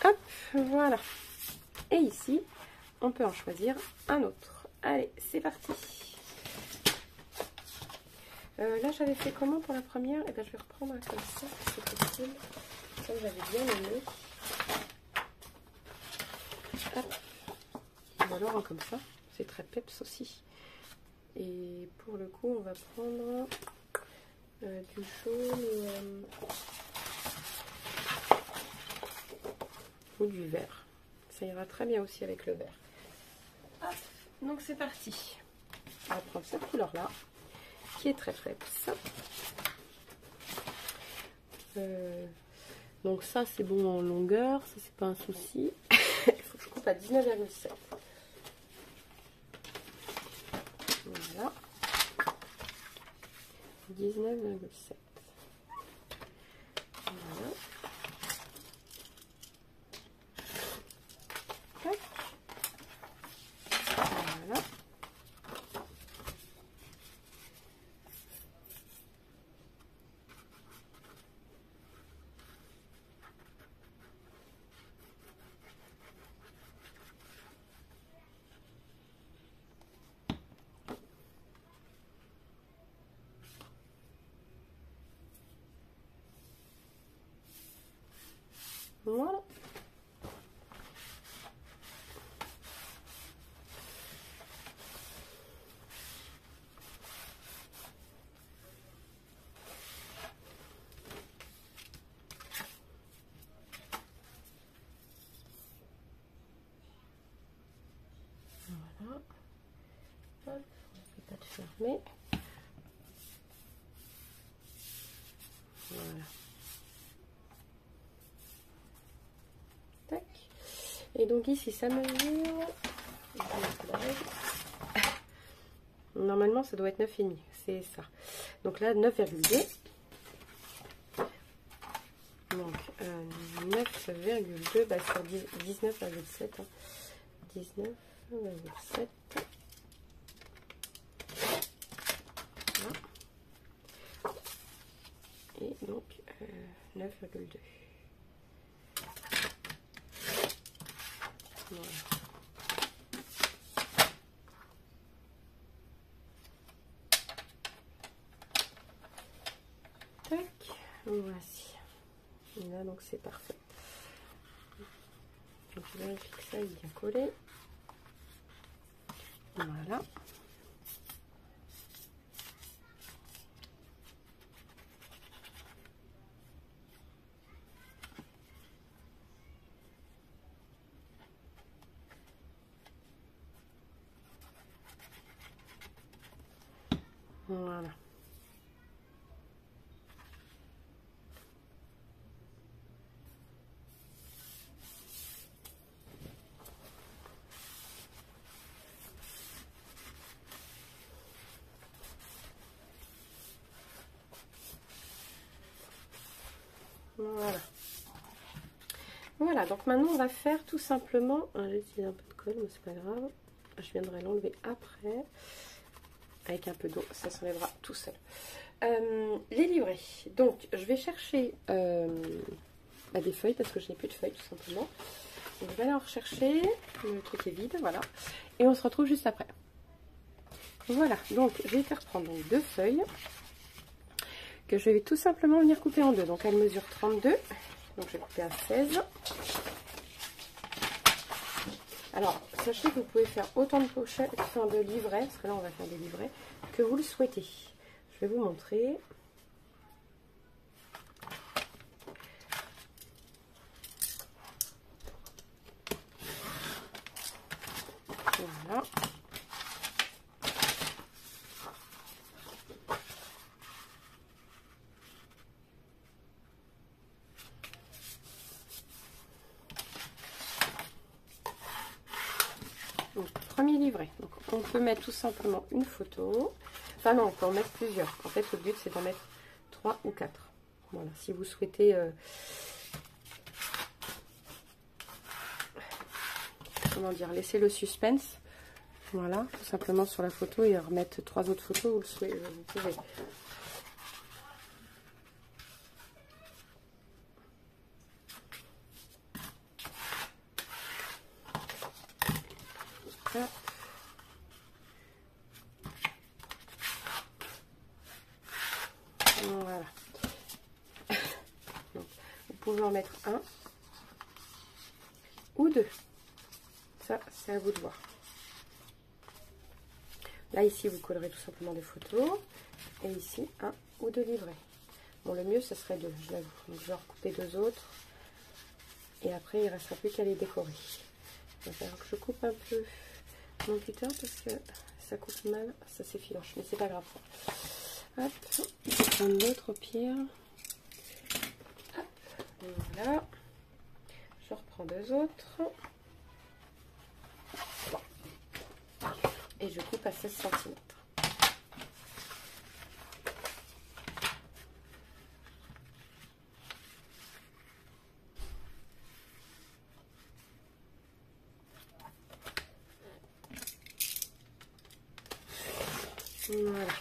Hop, voilà. Et ici, on peut en choisir un autre. Allez, c'est parti. Là, j'avais fait comment pour la première? Et bien, je vais reprendre comme ça, c'est possible. Comme j'avais bien aimé. Hop. Ou alors comme ça, c'est très peps aussi. Et pour le coup, on va prendre du jaune ou du vert. Ça ira très bien aussi avec le vert. Hop. Donc c'est parti. On va prendre cette couleur-là, qui est très peps. Donc ça, c'est bon en longueur, ça c'est pas un souci. Il faut que je coupe à 19,7. Voilà. 19,7. Voilà. Tac. Voilà. Voilà. fermer. Voilà. Tac. Et donc ici, ça mesure... Normalement, ça doit être 9,5. C'est ça. Donc là, 9,2. Donc 9,2 bah, sur 19,7. Hein. 19,7. Voilà. Et donc 9,2. Voilà. Tac, voici. Et là, donc c'est parfait. Donc je vérifie que ça est bien collé. Voilà. Voilà. Voilà. Voilà, donc maintenant on va faire tout simplement, j'ai utilisé un peu de colle mais c'est pas grave, je viendrai l'enlever après avec un peu d'eau, ça s'enlèvera tout seul. Les livrets, donc je vais chercher des feuilles parce que je n'ai plus de feuilles tout simplement. Donc, je vais aller en rechercher, le truc est vide, voilà, et on se retrouve juste après. Voilà, donc je vais faire prendre donc 2 feuilles que je vais tout simplement venir couper en deux. Donc elle mesure 32, donc je vais couper à 16. Alors sachez que vous pouvez faire autant de pochettes, enfin de livrets, parce que là on va faire des livrets, que vous le souhaitez. Je vais vous montrer. Voilà. Donc, premier livret. Donc, on peut mettre tout simplement une photo. Enfin non, on peut en mettre plusieurs. En fait, le but c'est d'en mettre 3 ou 4. Voilà, si vous souhaitez comment dire, laisser le suspense. Voilà, tout simplement sur la photo et remettre 3 autres photos, vous le souhaitez, vous pouvez. Hop. Voilà. Donc, vous pouvez en mettre un ou deux. Ça, c'est à vous de voir. Là, ici, vous collerez tout simplement des photos. Et ici, un ou deux livrets. Bon, le mieux, ce serait deux, je l'avoue. Donc, je vais en recouper 2 autres. Et après, il ne restera plus qu'à les décorer. Il va falloir que je coupe un peu mon cutter parce que ça coupe mal. Ça s'effiloche, mais c'est pas grave. Hop, je vais prendre l'autre au pire. Hop, voilà. Je reprends 2 autres. Et je coupe à 16 cm. Voilà.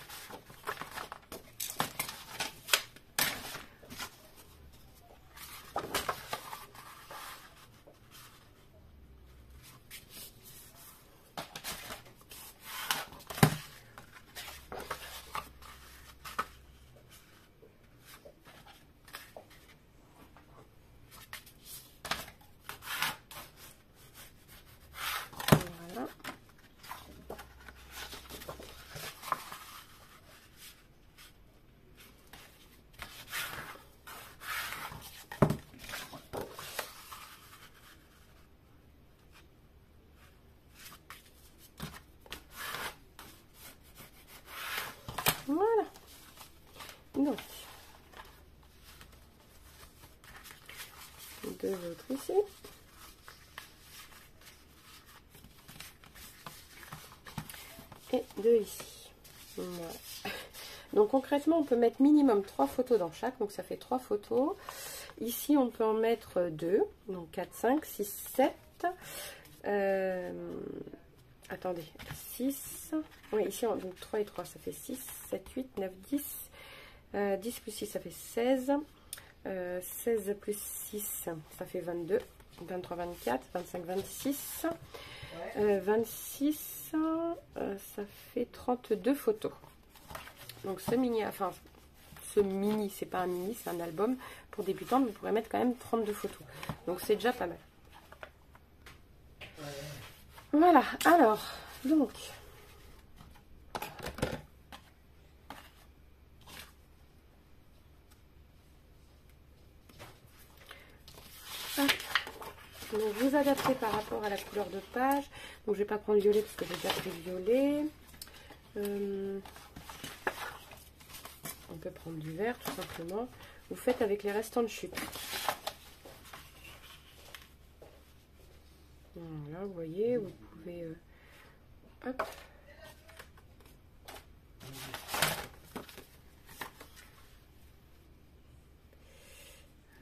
deux autres ici. Et deux ici. Voilà. Donc concrètement, on peut mettre minimum 3 photos dans chaque. Donc ça fait 3 photos. Ici, on peut en mettre 2. Donc 4, 5, 6, 7. Attendez. 6. Oui, ici, donc 3 et 3, ça fait 6, 7, 8, 9, 10. 10 plus 6, ça fait 16. 16 plus 6, ça fait 22. 23, 24, 25, 26. 26, ça fait 32 photos. Donc ce mini, c'est pas un mini, c'est un album pour débutantes. Vous pourrez mettre quand même 32 photos. Donc c'est déjà pas mal. Voilà, alors, donc... Donc vous adaptez par rapport à la couleur de page. Donc je vais pas prendre violet parce que j'ai déjà pris violet. On peut prendre du vert tout simplement. Vous faites avec les restants de chute. Voilà, vous voyez, vous pouvez... hop.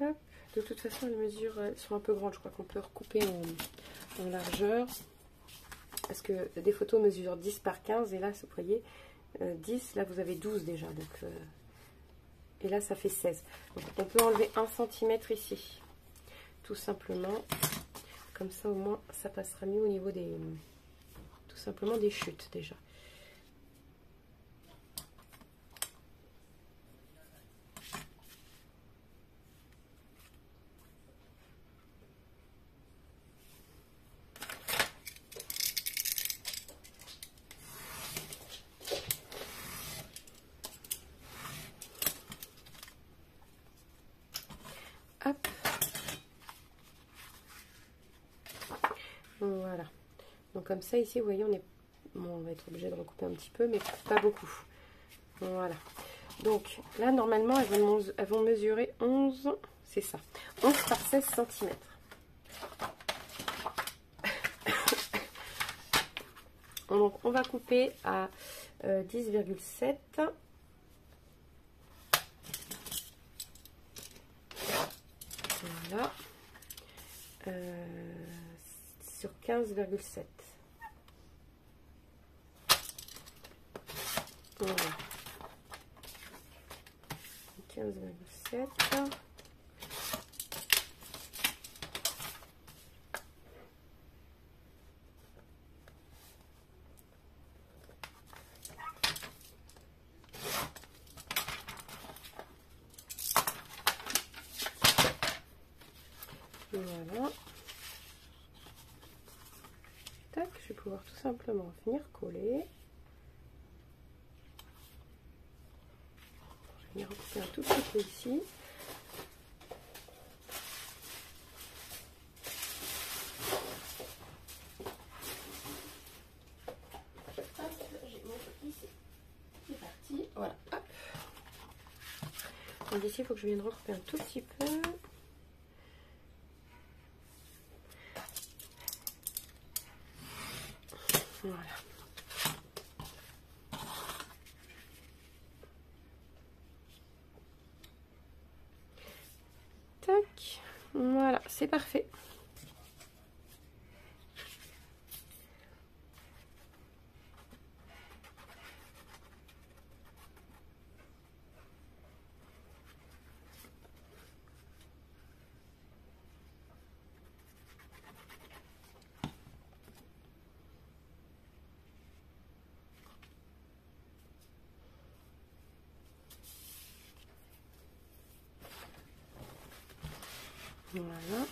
Hop. De toute façon, les mesures elles sont un peu grandes. Je crois qu'on peut recouper en largeur. Parce que des photos mesurent 10 par 15. Et là, vous voyez, 10, là vous avez 12 déjà. Donc, et là, ça fait 16. Donc, on peut enlever 1 cm ici. Tout simplement. Comme ça, au moins, ça passera mieux au niveau des... tout simplement des chutes déjà. Hop. Voilà. Donc comme ça, ici, vous voyez, on va être obligé de recouper un petit peu, mais pas beaucoup. Voilà. Donc là, normalement, elles vont mesurer 11, c'est ça, 11 par 16 cm. Donc on va couper à 10,7. Voilà. Sur 15,7. Voilà. 15,7. Voilà. Tac, je vais pouvoir tout simplement venir coller. Je vais venir recouper un tout petit peu ici. Hop, j'ai mon petit ici. C'est parti. Voilà. Hop. Donc ici, il faut que je vienne recouper un tout petit peu. Voilà. Tac. Voilà, c'est parfait. Voilà.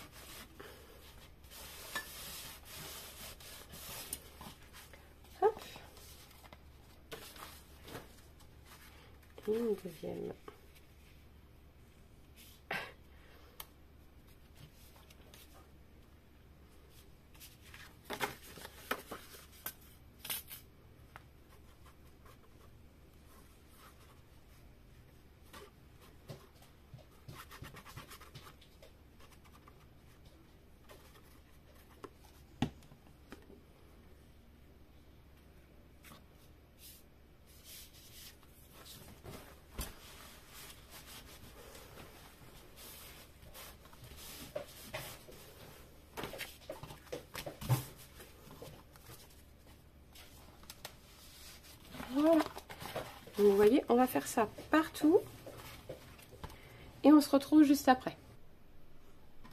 Hop. Et une deuxième. Donc, vous voyez, on va faire ça partout. Et on se retrouve juste après.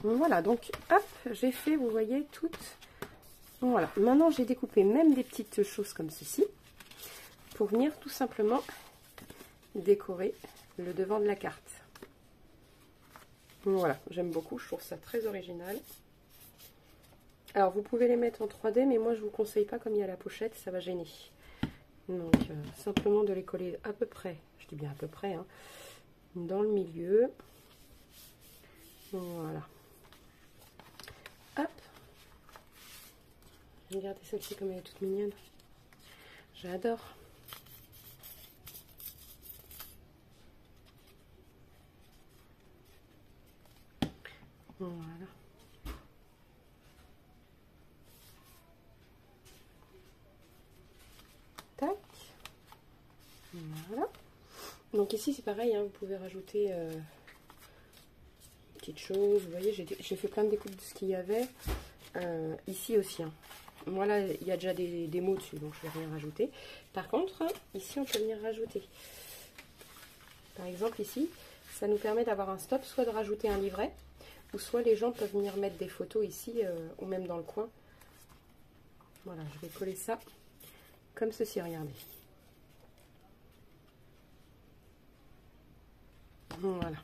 Voilà, donc hop, j'ai fait, vous voyez, toutes. Voilà, maintenant j'ai découpé même des petites choses comme ceci. Pour venir tout simplement décorer le devant de la carte. Voilà, j'aime beaucoup, je trouve ça très original. Alors vous pouvez les mettre en 3D, mais moi je vous conseille pas, comme il y a la pochette, ça va gêner. Donc simplement de les coller à peu près, je dis bien à peu près, hein, dans le milieu. Voilà. Hop. Regardez celle-ci comme elle est toute mignonne. J'adore. Voilà. Tac. Voilà. Donc ici c'est pareil, hein, vous pouvez rajouter petites choses. Vous voyez, j'ai fait plein de découpes de ce qu'il y avait. Ici aussi. Hein. Moi là, il y a déjà des mots dessus, donc je ne vais rien rajouter. Par contre, ici on peut venir rajouter. Par exemple ici, ça nous permet d'avoir un stop, soit de rajouter un livret, ou soit les gens peuvent venir mettre des photos ici, ou même dans le coin. Voilà, je vais coller ça comme ceci, regardez. Voilà.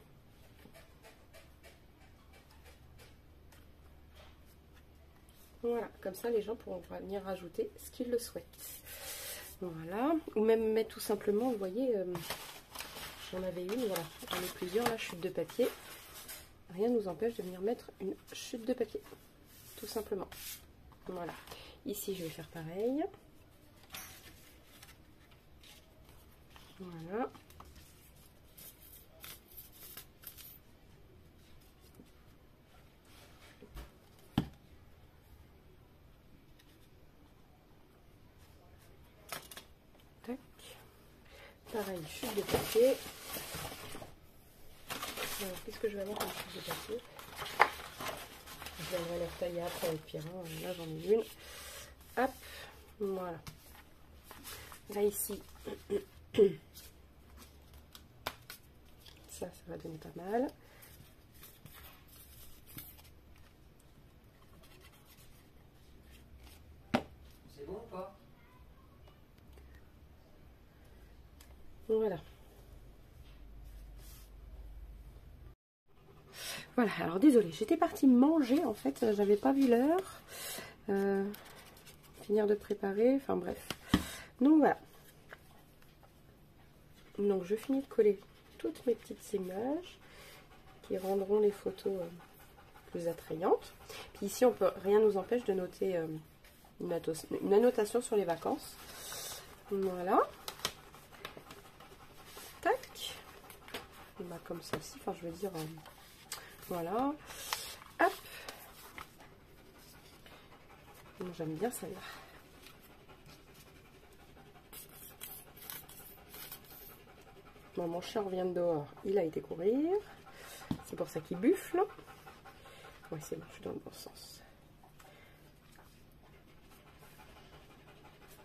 Voilà, comme ça les gens pourront venir rajouter ce qu'ils le souhaitent. Voilà, ou même mettre tout simplement, vous voyez, j'en avais une, voilà, j'en ai plusieurs, la chute de papier. Rien ne nous empêche de venir mettre une chute de papier, tout simplement. Voilà, ici je vais faire pareil. Voilà. Tac. Pareil, chute de papier. Alors, qu'est-ce que je vais avoir comme chute de papier? Je viendrai la retailler après avec Pierre. Là, j'en ai une. Hop, voilà. Là, ici, ça va donner pas mal. C'est bon ou pas? Voilà. Voilà, alors désolée, j'étais partie manger en fait, j'avais pas vu l'heure. Finir de préparer, enfin bref. Donc voilà. Donc je finis de coller toutes mes petites images qui rendront les photos plus attrayantes. Puis ici, rien ne nous empêche de noter une annotation sur les vacances. Voilà. Tac. Et bah, comme celle-ci, enfin je veux dire, voilà. Hop. J'aime bien celle-là. Bon, mon chien revient de dehors, il a été courir. C'est pour ça qu'il buffle. Ouais, c'est bon, je suis dans le bon sens.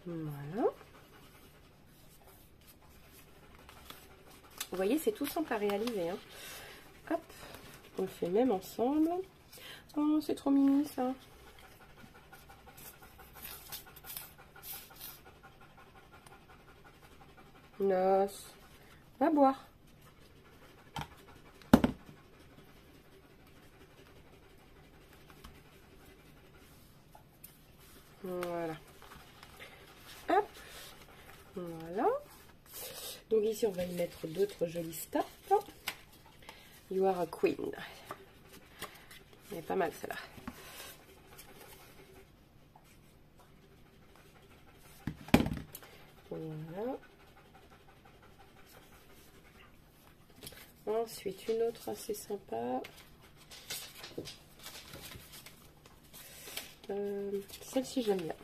Voilà. Vous voyez, c'est tout simple à réaliser. Hein. Hop, on le fait même ensemble. Oh, c'est trop mini ça. Noce. Va boire. Voilà. Hop. Voilà. Donc ici, on va y mettre d'autres jolis stamps. You are a queen. Elle est pas mal celle-là. Voilà. Ensuite, une autre assez sympa. Celle-ci, j'aime bien.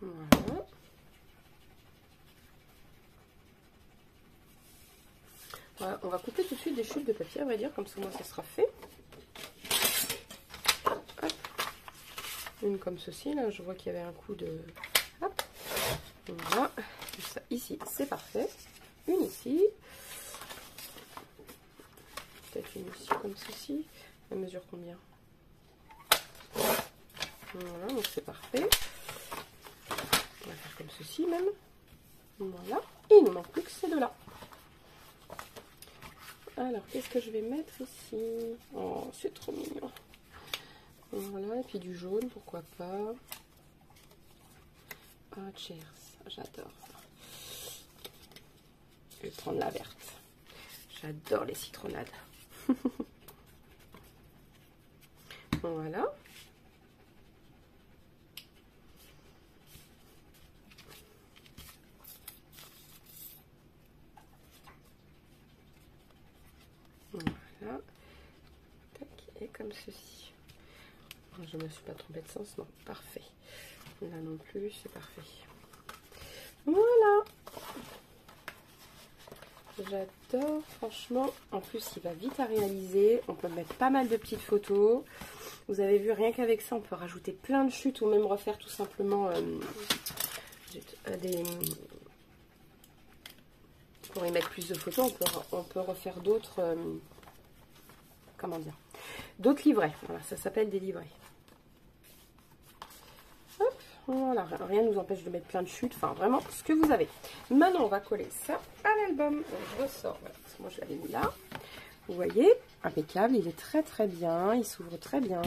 Voilà. Voilà. On va couper tout de suite des chutes de papier, à vrai dire, comme ça, moi, ça sera fait. Hop. Une comme ceci, là, je vois qu'il y avait un coup de... Hop. Voilà. Ça, ici, c'est parfait. Une ici. Peut-être une ici comme ceci. Elle mesure combien? Voilà, donc c'est parfait. On va faire comme ceci même. Voilà. Et il ne manque plus que ces deux-là. Alors, qu'est-ce que je vais mettre ici? Oh, c'est trop mignon. Voilà, et puis du jaune, pourquoi pas. Ah, cheers, j'adore ça. Je vais prendre la verte. J'adore les citronnades. Voilà. Voilà. Tac, et comme ceci. Je ne me suis pas trompée de sens, non, parfait. Là non plus, c'est parfait. Voilà. J'adore, franchement. En plus, il va vite à réaliser. On peut mettre pas mal de petites photos. Vous avez vu, rien qu'avec ça, on peut rajouter plein de chutes ou même refaire tout simplement des... Pour y mettre plus de photos, on peut refaire d'autres... comment dire? D'autres livrets. Voilà, ça s'appelle des livrets. Hop, voilà, rien ne nous empêche de mettre plein de chutes. Enfin, vraiment, ce que vous avez. Maintenant, on va coller ça à l'album. Je ressors. Voilà, parce que moi, je l'avais mis là. Vous voyez, impeccable. Il est très, très bien. Il s'ouvre très bien.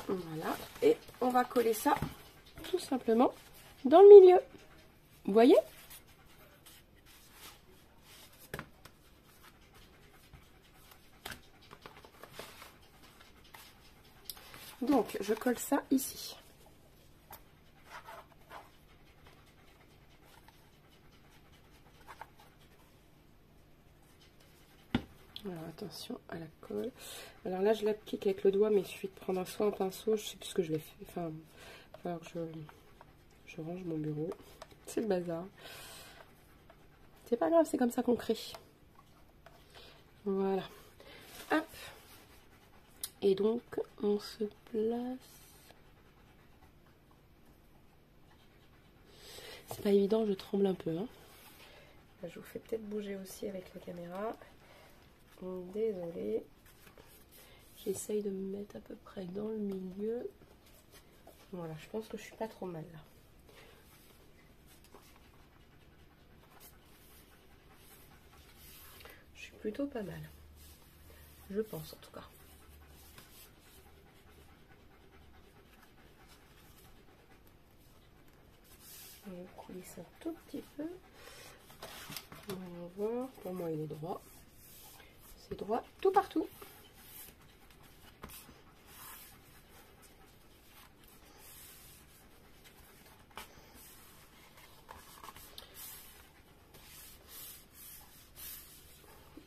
Voilà. Et on va coller ça tout simplement dans le milieu. Vous voyez? Donc, je colle ça ici. Alors, attention à la colle. Alors là, je l'applique avec le doigt, mais il suffit de prendre soit un pinceau, je sais plus ce que je l'ai fait. Enfin, alors je range mon bureau. C'est le bazar. C'est pas grave, c'est comme ça qu'on crée. Voilà. Hop. Et donc, on se place. C'est pas évident, je tremble un peu. Hein. Là, je vous fais peut-être bouger aussi avec la caméra. Désolée. J'essaye de me mettre à peu près dans le milieu. Voilà, je pense que je suis pas trop mal là. Je suis plutôt pas mal. Je pense en tout cas. On va couler ça un tout petit peu. On va voir. Pour moi, il est droit. C'est droit tout partout.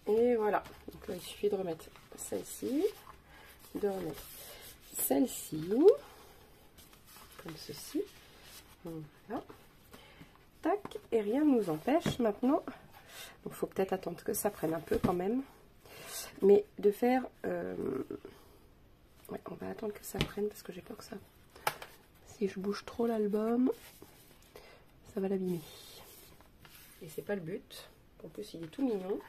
Et voilà. Donc là, il suffit de remettre celle-ci, de remettre celle-ci, comme ceci. Voilà. Tac. Et rien ne nous empêche maintenant. Il faut peut-être attendre que ça prenne un peu quand même. Mais de faire... ouais, on va attendre que ça prenne parce que j'ai peur que ça... Si je bouge trop l'album, ça va l'abîmer. Et c'est pas le but. En plus, il est tout mignon.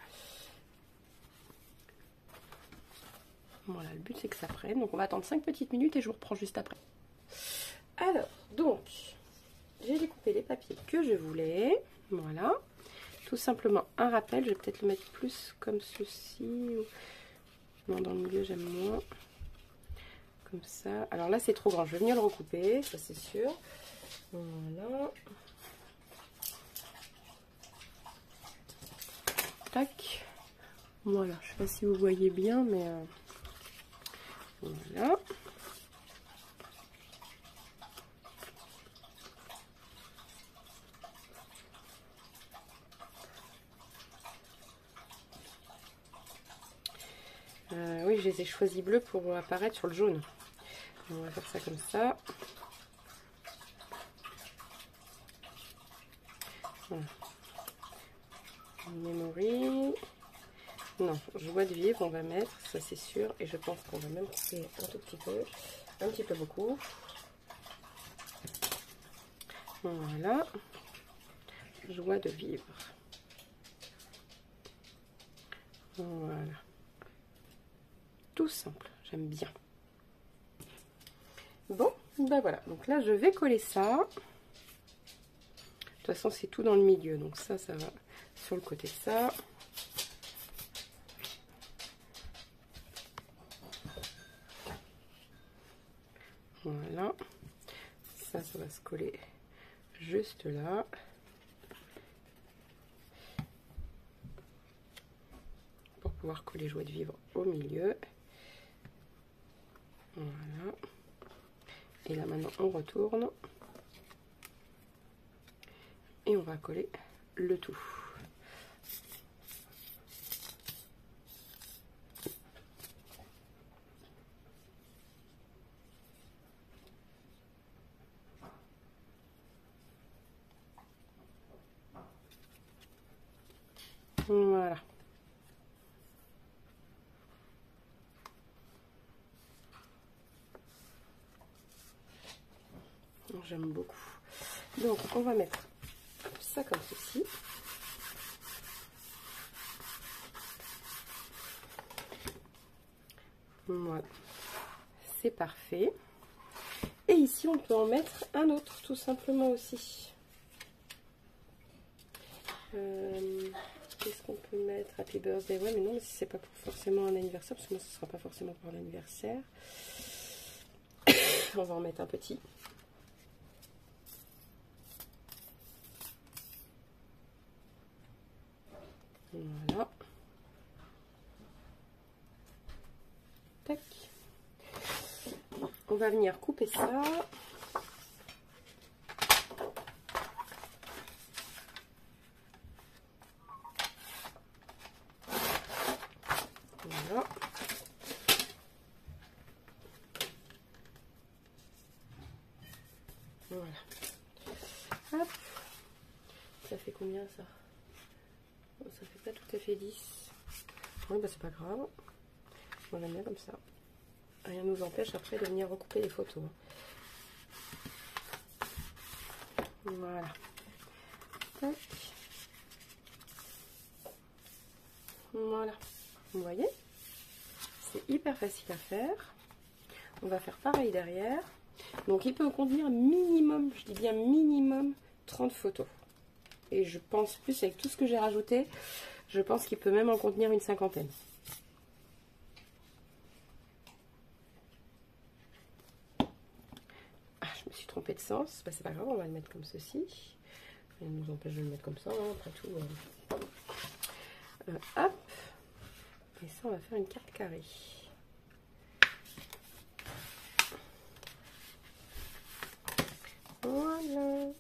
Voilà, le but c'est que ça prenne. Donc on va attendre 5 petites minutes et je vous reprends juste après. Alors, donc, j'ai découpé les papiers que je voulais. Voilà. Tout simplement un rappel. Je vais peut-être le mettre plus comme ceci. Non, dans le milieu, j'aime moins. Comme ça. Alors là, c'est trop grand. Je vais venir le recouper, ça c'est sûr. Voilà. Tac. Voilà. Je sais pas si vous voyez bien, mais... voilà. Oui, je les ai choisis bleus pour apparaître sur le jaune. On va faire ça comme ça. Voilà. Memory. Non, joie de vivre, on va mettre, ça c'est sûr. Et je pense qu'on va même couper un tout petit peu. un petit peu beaucoup. Voilà. Joie de vivre. Voilà. Tout simple, j'aime bien. Bon, ben voilà. Donc là, je vais coller ça. De toute façon, c'est tout dans le milieu. Donc ça va sur le côté de ça. Voilà. Ça va se coller juste là. Pour pouvoir coller joie de vivre au milieu. Voilà. Et là maintenant on retourne. Et on va coller le tout. Voilà. J'aime beaucoup. Donc on va mettre ça comme ceci. Voilà. C'est parfait. Et ici on peut en mettre un autre tout simplement aussi. Qu'est-ce qu'on peut mettre? Happy birthday, ouais, mais non, mais si c'est pas pour forcément un anniversaire, parce que moi ce sera pas forcément pour l'anniversaire. On va en mettre un petit. Voilà. Tac. On va venir couper ça. Voilà. Voilà. Hop. Ça fait combien ça? Ça fait pas tout à fait 10. Oui, bah c'est pas grave. On va mettre comme ça. Rien ne nous empêche après de venir recouper les photos. Voilà. Tac. Voilà. Vous voyez? C'est hyper facile à faire. On va faire pareil derrière. Donc il peut contenir minimum, je dis bien minimum, 30 photos. Et je pense plus avec tout ce que j'ai rajouté, je pense qu'il peut même en contenir une cinquantaine. Ah, je me suis trompée de sens. Bah, c'est pas grave, on va le mettre comme ceci. Rien ne nous empêche de le mettre comme ça, hein, après tout. Hop. Et ça, on va faire une carte carrée. Voilà.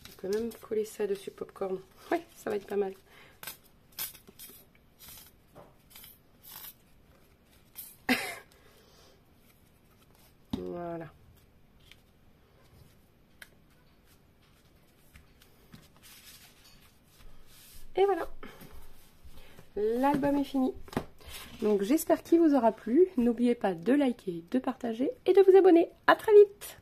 On peut même coller ça dessus popcorn. Oui, ça va être pas mal. Voilà. Et voilà. L'album est fini. Donc j'espère qu'il vous aura plu. N'oubliez pas de liker, de partager et de vous abonner. À très vite!